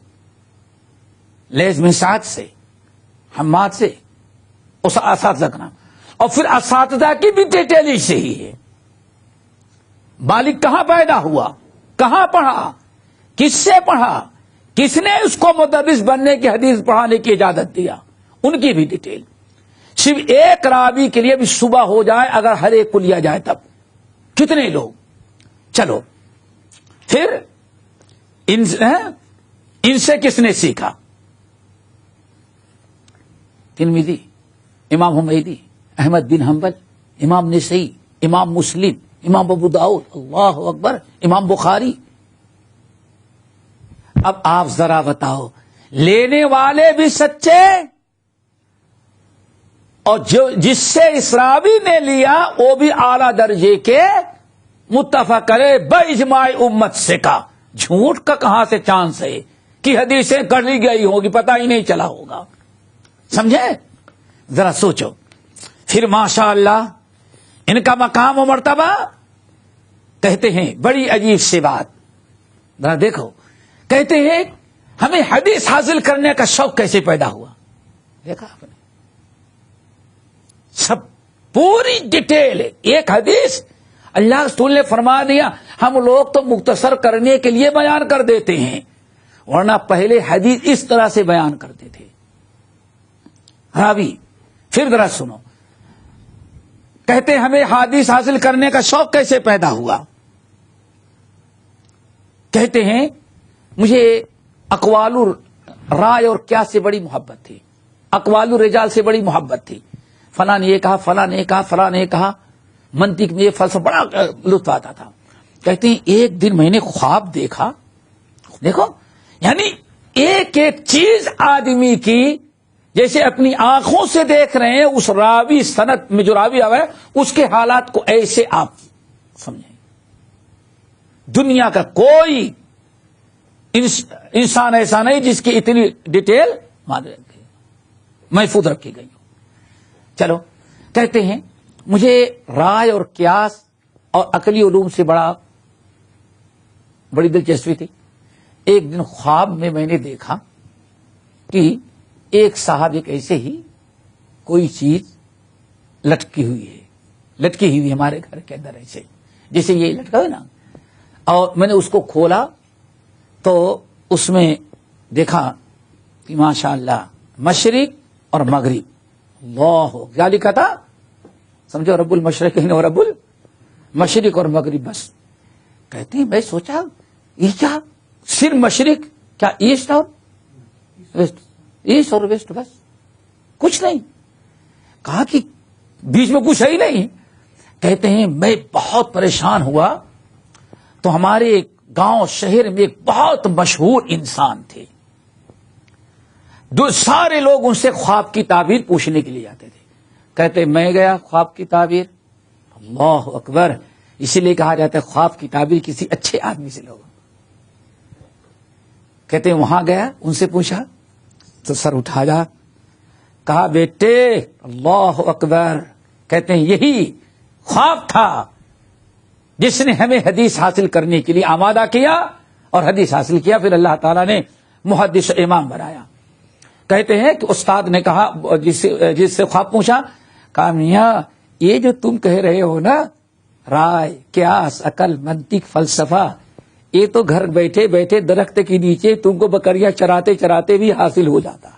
لیث بن سعد سے, حماد سے, اس اساتذہ کا نام. اور پھر اساتذہ کی بھی ڈیٹیل سے ہی ہے. مالک کہاں پیدا ہوا, کہاں پڑھا, کس سے پڑھا, کس نے اس کو مدرس بننے کی حدیث پڑھانے کی اجازت دیا, ان کی بھی ڈیٹیل. صرف ایک راوی کے لیے بھی صبح ہو جائے اگر ہر ایک کو لیا جائے تب کتنے لوگ. چلو پھر ان سے کس نے سیکھا؟ ترمذی, امام حمیدی, احمد بن حنبل, امام نسائی, امام مسلم, امام ابو داؤد, اللہ اکبر, امام بخاری. اب آپ ذرا بتاؤ, لینے والے بھی سچے اور جس سے اس راوی نے لیا وہ بھی اعلی درجے کے متفق کرے باجماع امت سے کا. جھوٹ کا کہاں سے چانس ہے کہ حدیثیں کر لی گئی ہوگی, پتہ ہی نہیں چلا ہوگا. سمجھے؟ ذرا سوچو. پھر ماشاء اللہ ان کا مقام و مرتبہ کہتے ہیں بڑی عجیب سی بات. ذرا دیکھو, کہتے ہیں ہمیں حدیث حاصل کرنے کا شوق کیسے پیدا ہوا. دیکھا آپ نے, سب پوری ڈیٹیل ہے. ایک حدیث اللہ رسول نے فرما دیا, ہم لوگ تو مختصر کرنے کے لیے بیان کر دیتے ہیں, ورنہ پہلے حدیث اس طرح سے بیان کرتے تھے راوی. پھر ذرا سنو, کہتے ہمیں حدیث حاصل کرنے کا شوق کیسے پیدا ہوا. کہتے ہیں مجھے اقوال الرائے اور کیا سے بڑی محبت تھی, اقوال الرجال سے بڑی محبت تھی. فلاں نے یہ کہا، فلاں نے کہا، فلاں نے کہا، منطق میں یہ فلسفہ بڑا لطف آتا تھا. کہتے ہیں ایک دن میں نے خواب دیکھا، دیکھو یعنی ایک ایک چیز آدمی کی جیسے اپنی آنکھوں سے دیکھ رہے ہیں، اس راوی سند میں جو راوی آیا ہے اس کے حالات کو ایسے آپ سمجھیں. دنیا کا کوئی انسان ایسا نہیں جس کی اتنی ڈیٹیل محفوظ رکھی گئی ہو. چلو کہتے ہیں مجھے رائے اور قیاس اور عقلی علوم سے بڑی دلچسپی تھی. ایک دن خواب میں نے دیکھا کہ ایک صاحب ایک ایسے ہی کوئی چیز لٹکی ہوئی ہمارے گھر کے اندر ایسے جیسے یہ لٹکا ہے نا، اور میں نے اس کو کھولا تو اس میں دیکھا کہ ماشاء اللہ مشرق اور مغرب. اللہ کیا لکھا تھا سمجھو، رب المشرقین اور رب المشرق اور مغرب. بس کہتے ہیں میں سوچا یہ کیا صرف مشرق، کیا ایسٹ اور ویسٹ، ایسٹ اور ویسٹ، بس کچھ نہیں. کہا کہ بیچ میں کچھ ہے ہی نہیں. کہتے ہیں میں بہت پریشان ہوا تو ہمارے گاؤں شہر میں ایک بہت مشہور انسان تھے، سارے لوگ ان سے خواب کی تعبیر پوچھنے کے لیے جاتے تھے. کہتے میں گیا خواب کی تعبیر، اللہ اکبر، اسی لیے کہا جاتا ہے خواب کی تعبیر کسی اچھے آدمی سے لوگ. کہتے ہیں وہاں گیا، ان سے پوچھا تو سر اٹھایا، کہا بیٹے اللہ اکبر. کہتے ہیں یہی خواب تھا جس نے ہمیں حدیث حاصل کرنے کے لیے آمادہ کیا اور حدیث حاصل کیا، پھر اللہ تعالیٰ نے محدث امام بنایا. کہتے ہیں کہ استاد نے کہا جس سے خواب پوچھا، کہا میاں یہ جو تم کہہ رہے ہو نا رائے قیاس عقل منطق فلسفہ، یہ تو گھر بیٹھے بیٹھے درخت کے نیچے تم کو بکریاں چراتے چراتے بھی حاصل ہو جاتا ہے.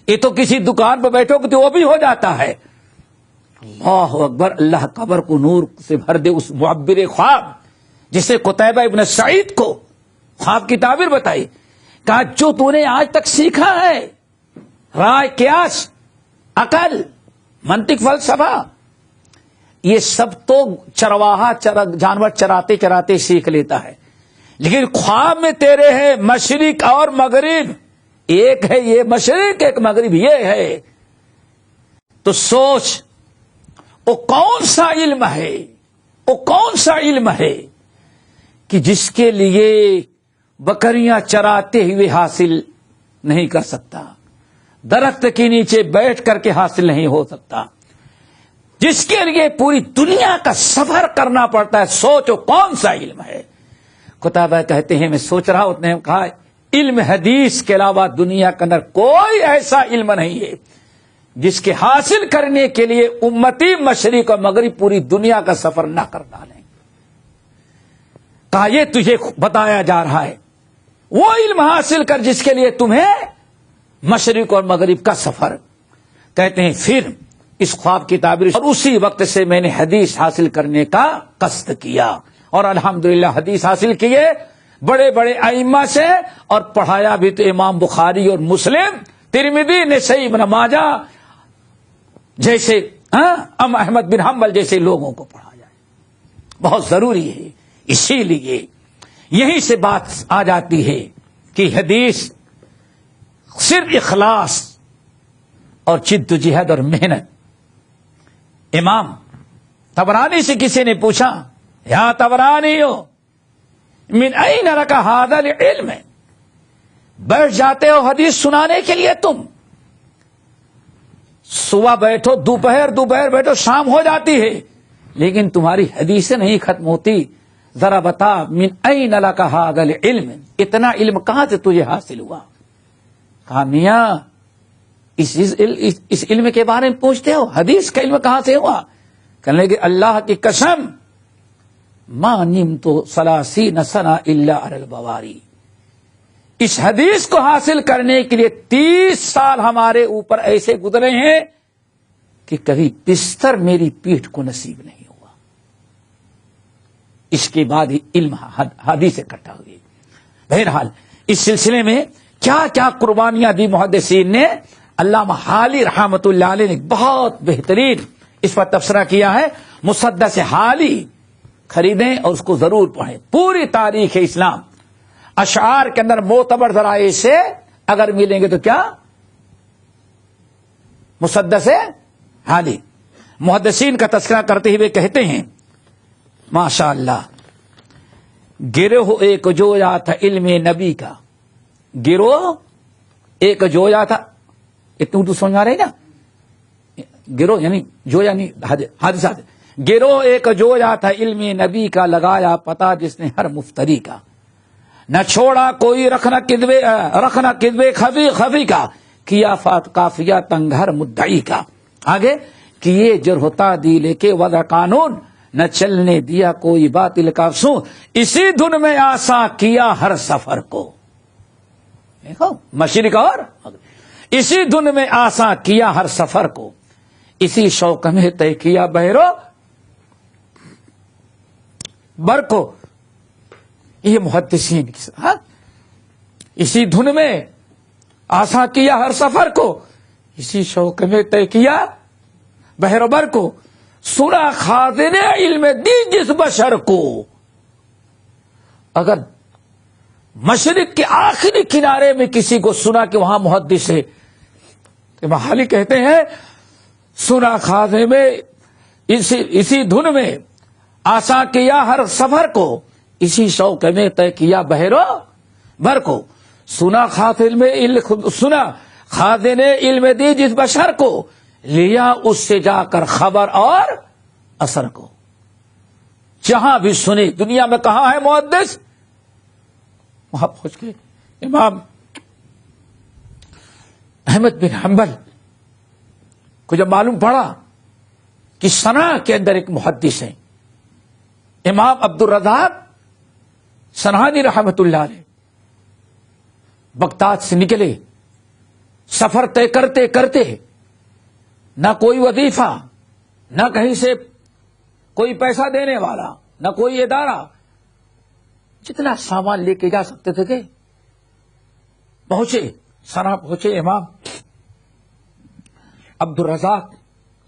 یہ تو کسی دکان پہ بیٹھو تو وہ بھی ہو جاتا ہے. اللہ اکبر، اللہ قبر کو نور سے بھر دے اس معبر خواب جسے قتیبہ ابن سعید کو خواب کی تعبیر بتائی. کہا جو تو نے آج تک سیکھا ہے رائے قیاس عقل منطق فلسفہ، یہ سب تو چرواہا جانور چراتے چراتے سیکھ لیتا ہے، لیکن خواب میں تیرے ہے مشرق اور مغرب، ایک ہے یہ مشرق ایک مغرب یہ ہے. تو سوچ وہ کون سا علم ہے، وہ کون سا علم ہے کہ جس کے لیے بکریاں چراتے ہوئے حاصل نہیں کر سکتا، درخت کے نیچے بیٹھ کر کے حاصل نہیں ہو سکتا، جس کے لیے پوری دنیا کا سفر کرنا پڑتا ہے. سوچو کون سا علم ہے. قتیبہ کہتے ہیں میں سوچ رہا، اس نے کہا علم حدیث کے علاوہ دنیا کے اندر کوئی ایسا علم نہیں ہے جس کے حاصل کرنے کے لیے امتی مشرق اور مغرب پوری دنیا کا سفر نہ کر ڈالیں. کہا یہ تجھے بتایا جا رہا ہے، وہ علم حاصل کر جس کے لیے تمہیں مشرق اور مغرب کا سفر. کہتے ہیں پھر اس خواب کی تعبیر اور اسی وقت سے میں نے حدیث حاصل کرنے کا قصد کیا اور الحمدللہ حدیث حاصل کیے بڑے بڑے ائمہ سے، اور پڑھایا بھی تو امام بخاری اور مسلم ترمذی نسائی ابن ماجہ جیسے احمد بن حنبل جیسے لوگوں کو پڑھایا. بہت ضروری ہے. اسی لیے یہیں سے بات آ جاتی ہے کہ حدیث صرف اخلاص اور جد و جہد اور محنت. امام طبرانی سے کسی نے پوچھا، یا طبرانی ہو من این لک ھذا العلم، بیٹھ جاتے ہو حدیث سنانے کے لیے تم، صبح بیٹھو دوپہر بیٹھو شام ہو جاتی ہے لیکن تمہاری حدیثیں نہیں ختم ہوتی، ذرا بتا من این لک ھذا العلم، اتنا علم کہاں سے تجھے حاصل ہوا. کہا میاں اس علم کے بارے میں پوچھتے ہو، حدیث کا علم کہاں سے ہوا. کہنے لگے اللہ کی قسم ما نمت 30 سنہ الا علی البواری، اس حدیث کو حاصل کرنے کے لیے 30 سال ہمارے اوپر ایسے گزرے ہیں کہ کبھی بستر میری پیٹھ کو نصیب نہیں ہوا. اس کے بعد ہی علم حدیث اکٹھا ہوئی. بہرحال اس سلسلے میں کیا کیا قربانیاں دی محدثین نے، علامہ حالی رحمت اللہ علیہ نے بہت بہترین اس پر تبصرہ کیا ہے. مسدس حالی خریدیں اور اس کو ضرور پڑھیں. پوری تاریخ اسلام اشعار کے اندر معتبر ذرائع سے اگر ملیں گے تو کیا مسدس حالی. محدثین کا تذکرہ کرتے ہوئے کہتے ہیں ماشاء اللہ گروہ ایک جویا تھا علم نبی کا. گروہ ایک جویا تھا. اتنی اردو سمجھ آ رہی نا. گروہ یعنی جویا نہیں حادثات. گروہ ایک جویا تھا علم نبی کا لگایا پتا جس نے ہر مفتری کا. نہ چھوڑا کوئی رکھنا کدبے خفی کا کیا فات کافیہ تنگ ہر مدعی کا. آگے کیے جرح تعدیل کے وضع قانون نہ چلنے دیا کوئی باطل کا سو اسی دھن میں آساں کیا ہر سفر کو. دیکھو مشرق اور اسی دھن میں آساں کیا ہر سفر کو اسی شوق میں طے کیا بہرو بر کو. یہ محدثین اسی دھن میں آساں کیا ہر سفر کو اسی شوق میں طے کیا بہر بر کو. سنا خازن علم دی جس بشر کو. اگر مشرق کے آخری کنارے میں کسی کو سنا کہ وہاں محدث ہے تو حالی کہتے ہیں سنا خازن میں اسی دھن میں آساں کیا ہر سفر کو اسی شوق میں طے کیا بہرو بر کو. سنا خازن علم دی جس بشر کو لیا اس سے جا کر خبر اور اثر کو. جہاں بھی سنی دنیا میں کہاں ہے محدث وہاں پہنچ کے امام احمد بن حنبل کو جب معلوم پڑا کہ صنعاء کے اندر ایک محدث ہیں امام عبد الرزاق صنعانی رحمت اللہ علیہ بغداد سے نکلے. سفر طے کرتے کرتے نہ کوئی وظیفہ نہ کہیں سے کوئی پیسہ دینے والا نہ کوئی ادارہ جتنا سامان لے کے جا سکتے تھے کہ پہنچے صنعاء پہنچے. امام عبد الرزاق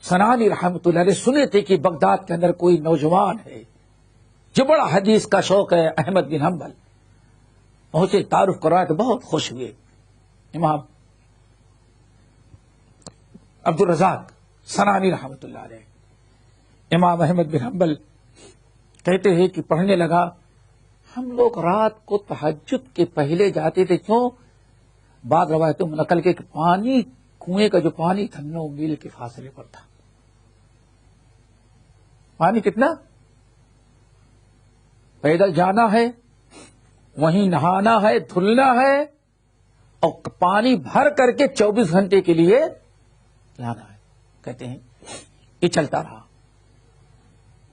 صنعانی رحمت اللہ علیہ سنے تھے کہ بغداد کے اندر کوئی نوجوان ہے جو بڑا حدیث کا شوق ہے احمد بن حنبل. پہنچے تعارف کروایا تو بہت خوش ہوئے. امام عبد الرزاق صنعانی رحمت اللہ علیہ. امام احمد بن حنبل کہتے ہیں کہ پڑھنے لگا ہم لوگ رات کو تہجد کے پہلے جاتے تھے. کیوں؟ بعض روایتوں میں نقل کے کہ پانی کنویں کا جو پانی تھا 9 میل کے فاصلے پر تھا. پانی کتنا؟ پیدل جانا ہے وہیں نہانا ہے دھلنا ہے اور پانی بھر کر کے 24 گھنٹے کے لیے لانا ہے. کہتے ہیں یہ چلتا رہا.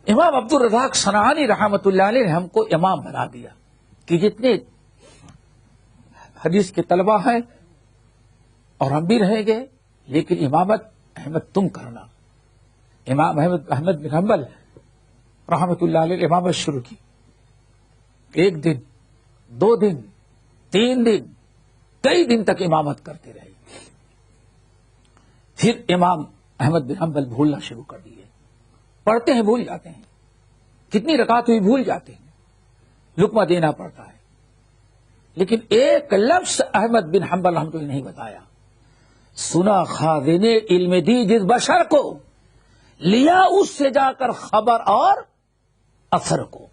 امام عبد الرزاق صنعانی رحمت اللہ علیہ نے ہم کو امام بنا دیا کہ جتنے حدیث کے طلبہ ہیں اور ہم بھی رہیں گے لیکن امامت احمد تم کرنا. امام احمد بن حنبل رحمت اللہ علیہ امامت شروع کی. 1 دن 2 دن 3 دن کئی دن تک امامت کرتے رہے. پھر امام احمد بن حنبل بھولنا شروع کر دیے. پڑھتے ہیں بھول جاتے ہیں. کتنی رکعت ہوئی بھول جاتے ہیں. لقمہ دینا پڑتا ہے. لیکن ایک لفظ احمد بن حنبل رحمۃ اللہ نہیں بتایا. سنا خازن علم دی جس بشر کو لیا اس سے جا کر خبر اور اثر کو.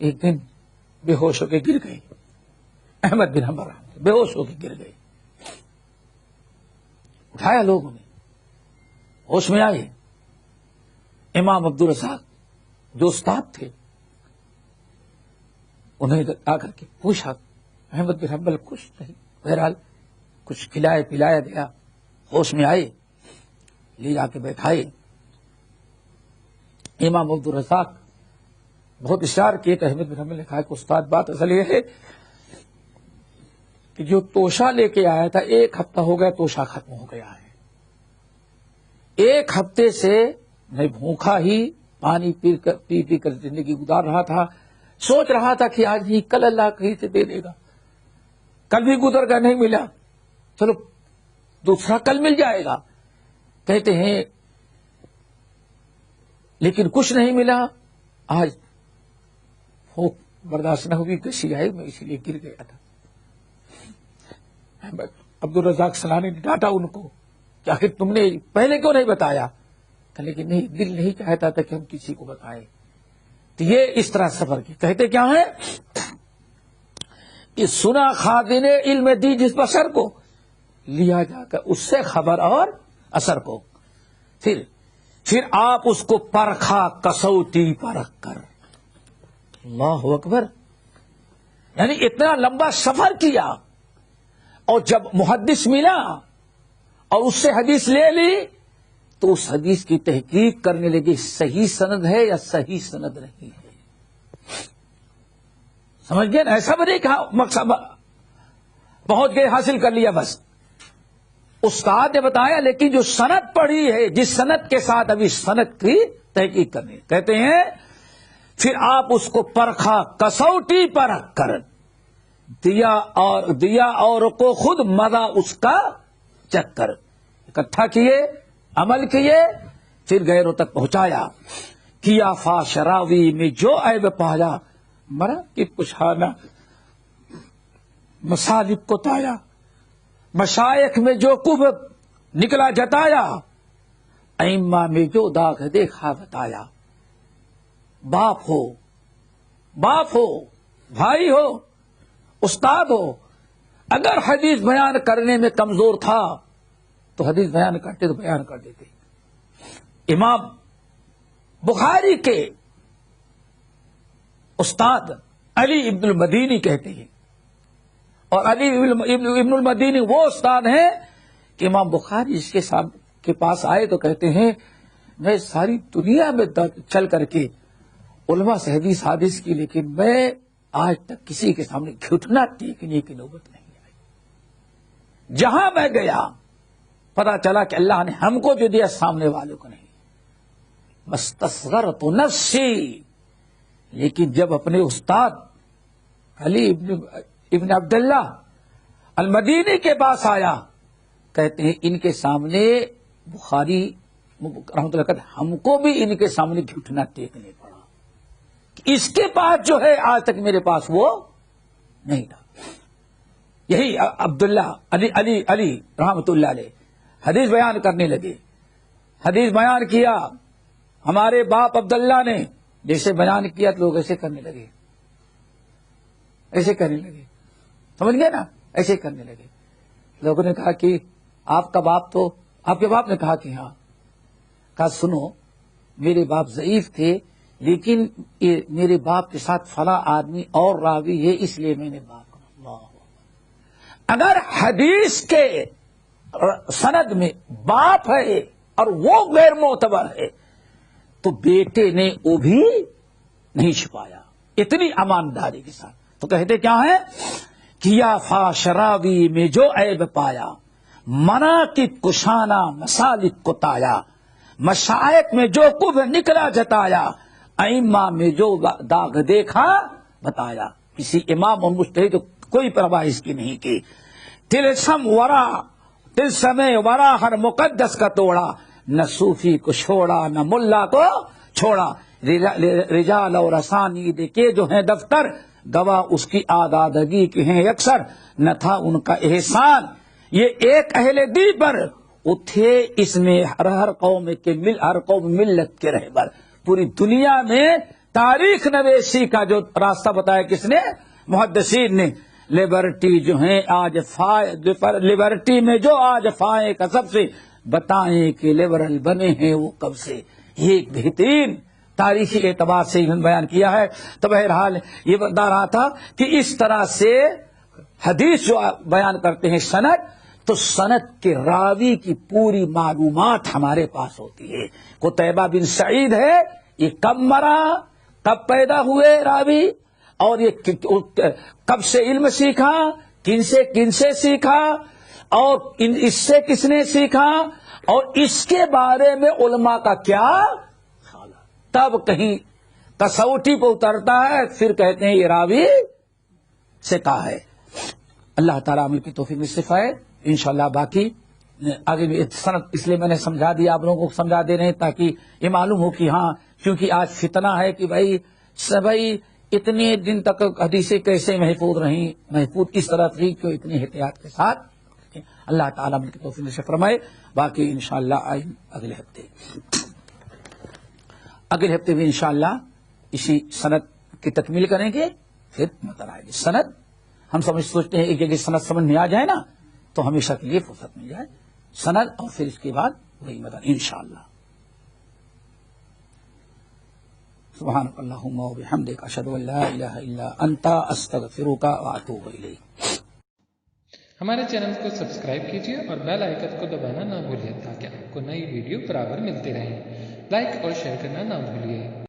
ایک دن بے ہوش ہو کے گر گئے. احمد بن حنبل بے ہوش ہو کے گر گئے. اٹھایا لوگوں نے ہوش میں آئے. امام عبد الرزاق جو استاد تھے انہیں آ کر کے پوچھا. احمد بن حنبل کچھ نہیں. بہرحال کچھ کھلایا پلایا گیا. ہوش میں آئے لے جا کے بیٹھائے. امام عبد الرزاق بہت اشارہ کیے تو احمد بن حنبل نے کہا کہ استاد بات اصل یہ ہے کہ جو توشہ لے کے آیا تھا 1 ہفتہ ہو گیا توشہ ختم ہو گیا ہے. 1 ہفتے سے میں بھوکھا ہی پانی پی کر زندگی گزار رہا تھا. سوچ رہا تھا کہ آج ہی کل اللہ کہیں سے دے دے گا. کل بھی گزر گیا نہیں ملا. چلو دوسرا کل مل جائے گا. کہتے ہیں لیکن کچھ نہیں ملا. آج وہ برداشت نہ ہوئی کشی آئی, میں اسی لیے گر گیا تھا. عبدالرزاق سنانی نے ڈانٹا ان کو کہ آخر تم نے پہلے کیوں نہیں بتایا؟ کہ لیکن نہیں, دل نہیں چاہتا تھا کہ ہم کسی کو بتائیں. تو یہ اس طرح سفر کی کہتے کیا ہے کہ سنا خادن علم دی جس بشر کو, لیا جا کر اس سے خبر اور اثر کو, پھر آپ اس کو پرکھا کسوٹی پرکھ کر. اللہ اکبر. یعنی اتنا لمبا سفر کیا, اور جب محدث ملا اور اس سے حدیث لے لی تو اس حدیث کی تحقیق کرنے لگے صحیح سند ہے یا صحیح سند نہیں ہے. سمجھ گئے نا؟ ایسا بھی نہیں کہا مقصد پہنچ گئے حاصل کر لیا بس. استاد نے بتایا لیکن جو سند پڑھی ہے, جس سند کے ساتھ ابھی سند کی تحقیق کرنی. کہتے ہیں پھر آپ اس کو پرکھا کسوٹی پر رکھ کر دیا اور کو خود مزہ اس کا چکر اکٹھا کیے, عمل کیے, پھر غیروں تک پہنچایا. کیا فاشراوی میں جو عیب پایا, مرا کہ پچھانا مصالب کو تایا, مشائخ میں جو کب نکلا جتایا, ائمہ میں جو داغ دیکھا بتایا. باپ ہو بھائی ہو استاد ہو, اگر حدیث بیان کرنے میں کمزور تھا تو حدیث بیان کرتے تو بیان کر دیتے. امام بخاری کے استاد علی ابن المدینی کہتے ہیں, اور علی ابن المدینی وہ استاد ہیں کہ امام بخاری اس کے پاس آئے تو کہتے ہیں میں ساری دنیا میں چل کر کے علماء سے حدیث کی, لیکن میں آج تک کسی کے سامنے گھٹنا ٹیکنے کی نوبت نہیں آئی. جہاں میں گیا پتا چلا کہ اللہ نے ہم کو جو دیا سامنے والوں کو نہیں. مستصغرت نفسی, لیکن جب اپنے استاد علی ابن عبداللہ المدینی کے پاس آیا, کہتے ہیں ان کے سامنے بخاری رحمۃ اللہ کہتے ہم کو بھی ان کے سامنے گھٹنا ٹیکنے پڑا. اس کے پاس جو ہے آج تک میرے پاس وہ نہیں تھا. یہی عبداللہ علی رحمۃ اللہ علیہ حدیث بیان کرنے لگے. حدیث بیان کیا, ہمارے باپ عبداللہ نے جیسے بیان کیا تو لوگ ایسے کرنے لگے, سمجھ گئے نا, ایسے کرنے لگے. لوگوں نے کہا کہ آپ کا باپ تو, آپ کے باپ نے کہا کہ ہاں. کہا سنو میرے باپ ضعیف تھے, لیکن میرے باپ کے ساتھ فلاں آدمی اور راوی ہے, اس لیے میں نے باپ کو. اگر حدیث کے سند میں باپ ہے اور وہ غیر معتبر ہے تو بیٹے نے وہ بھی نہیں چھپایا, اتنی امانداری کے ساتھ. تو کہتے کیا ہے, کیا فاشراوی میں جو عیب پایا, مناقب کشانہ مسالک کو تایا, مشائخ میں جو کب نکلا جتایا, ائمہ میں جو داغ دیکھا بتایا. کسی امام اور مجتہد تو کوئی پرواہ اس کی نہیں کی. تلسم ورا ہر مقدس کا توڑا, نہ صوفی کو چھوڑا نہ ملا کو چھوڑا. رجال اور اسانید کے جو ہیں دفتر, گواہ اس کی آدادگی کے ہیں اکثر. نہ تھا ان کا احسان یہ ایک اہل دی پر, وہ تھے اس میں ہر قوم ملت کے رہبر. پوری دنیا میں تاریخ نویسی کا جو راستہ بتایا کس نے, محدثین نے. لبرٹی جو ہیں آج لبرٹی میں جو آج فائے کا سب سے, بتائیں کہ لبرل بنے ہیں وہ کب سے. یہ ایک بہترین تاریخی اعتبار سے بیان کیا ہے. تو بہرحال یہ بتا رہا تھا کہ اس طرح سے حدیث جو بیان کرتے ہیں سند, تو سند کے راوی کی پوری معلومات ہمارے پاس ہوتی ہے. قتیبہ بن سعید ہے, یہ کب مرا, کب پیدا ہوئے راوی, اور یہ کب سے علم سیکھا, کن سے سیکھا, اور اس سے کس نے سیکھا, اور اس کے بارے میں علماء کا کیا خیال. تب کہیں کسوٹی پہ اترتا ہے, پھر کہتے ہیں یہ راوی سے کہا ہے. اللہ تعالیٰ عمل کی توفیق نصیب فرمائے. انشاءاللہ باقی آگے بھی سند اس لیے میں نے سمجھا دیا، آپ لوگوں کو سمجھا دے رہے ہیں تاکہ یہ معلوم ہو کہ ہاں، کیونکہ آج فتنہ ہے کہ بھائی اتنے دن تک حدیثیں کیسے محفوظ رہیں، محفوظ اس طرح تھی کہ اتنی احتیاط کے ساتھ. اللہ تعالیٰ مل کے توفیق سے فرمائے. باقی انشاءاللہ اگلے ہفتے بھی انشاءاللہ اسی سند کی تکمیل کریں گے. پھر مطلب آئے گی سند. ہم سوچتے ہیں ایک جگہ سند سمجھ میں آ جائے نا تو ہمیشہ کے لیے فرصت مل جائے سند، اور پھر اس کے بعد وہی مدد انشاءاللہ. سبحانک اللہم و بحمدک، اشہد ان لا الہ الا انت، استغفرک و اتوب الیک.
ہمارے چینل کو سبسکرائب کیجیے اور بیل آئیکن کو دبانا نہ بھولیے تاکہ آپ کو نئی ویڈیو برابر ملتی رہیں. لائک اور شیئر کرنا نہ بھولیے.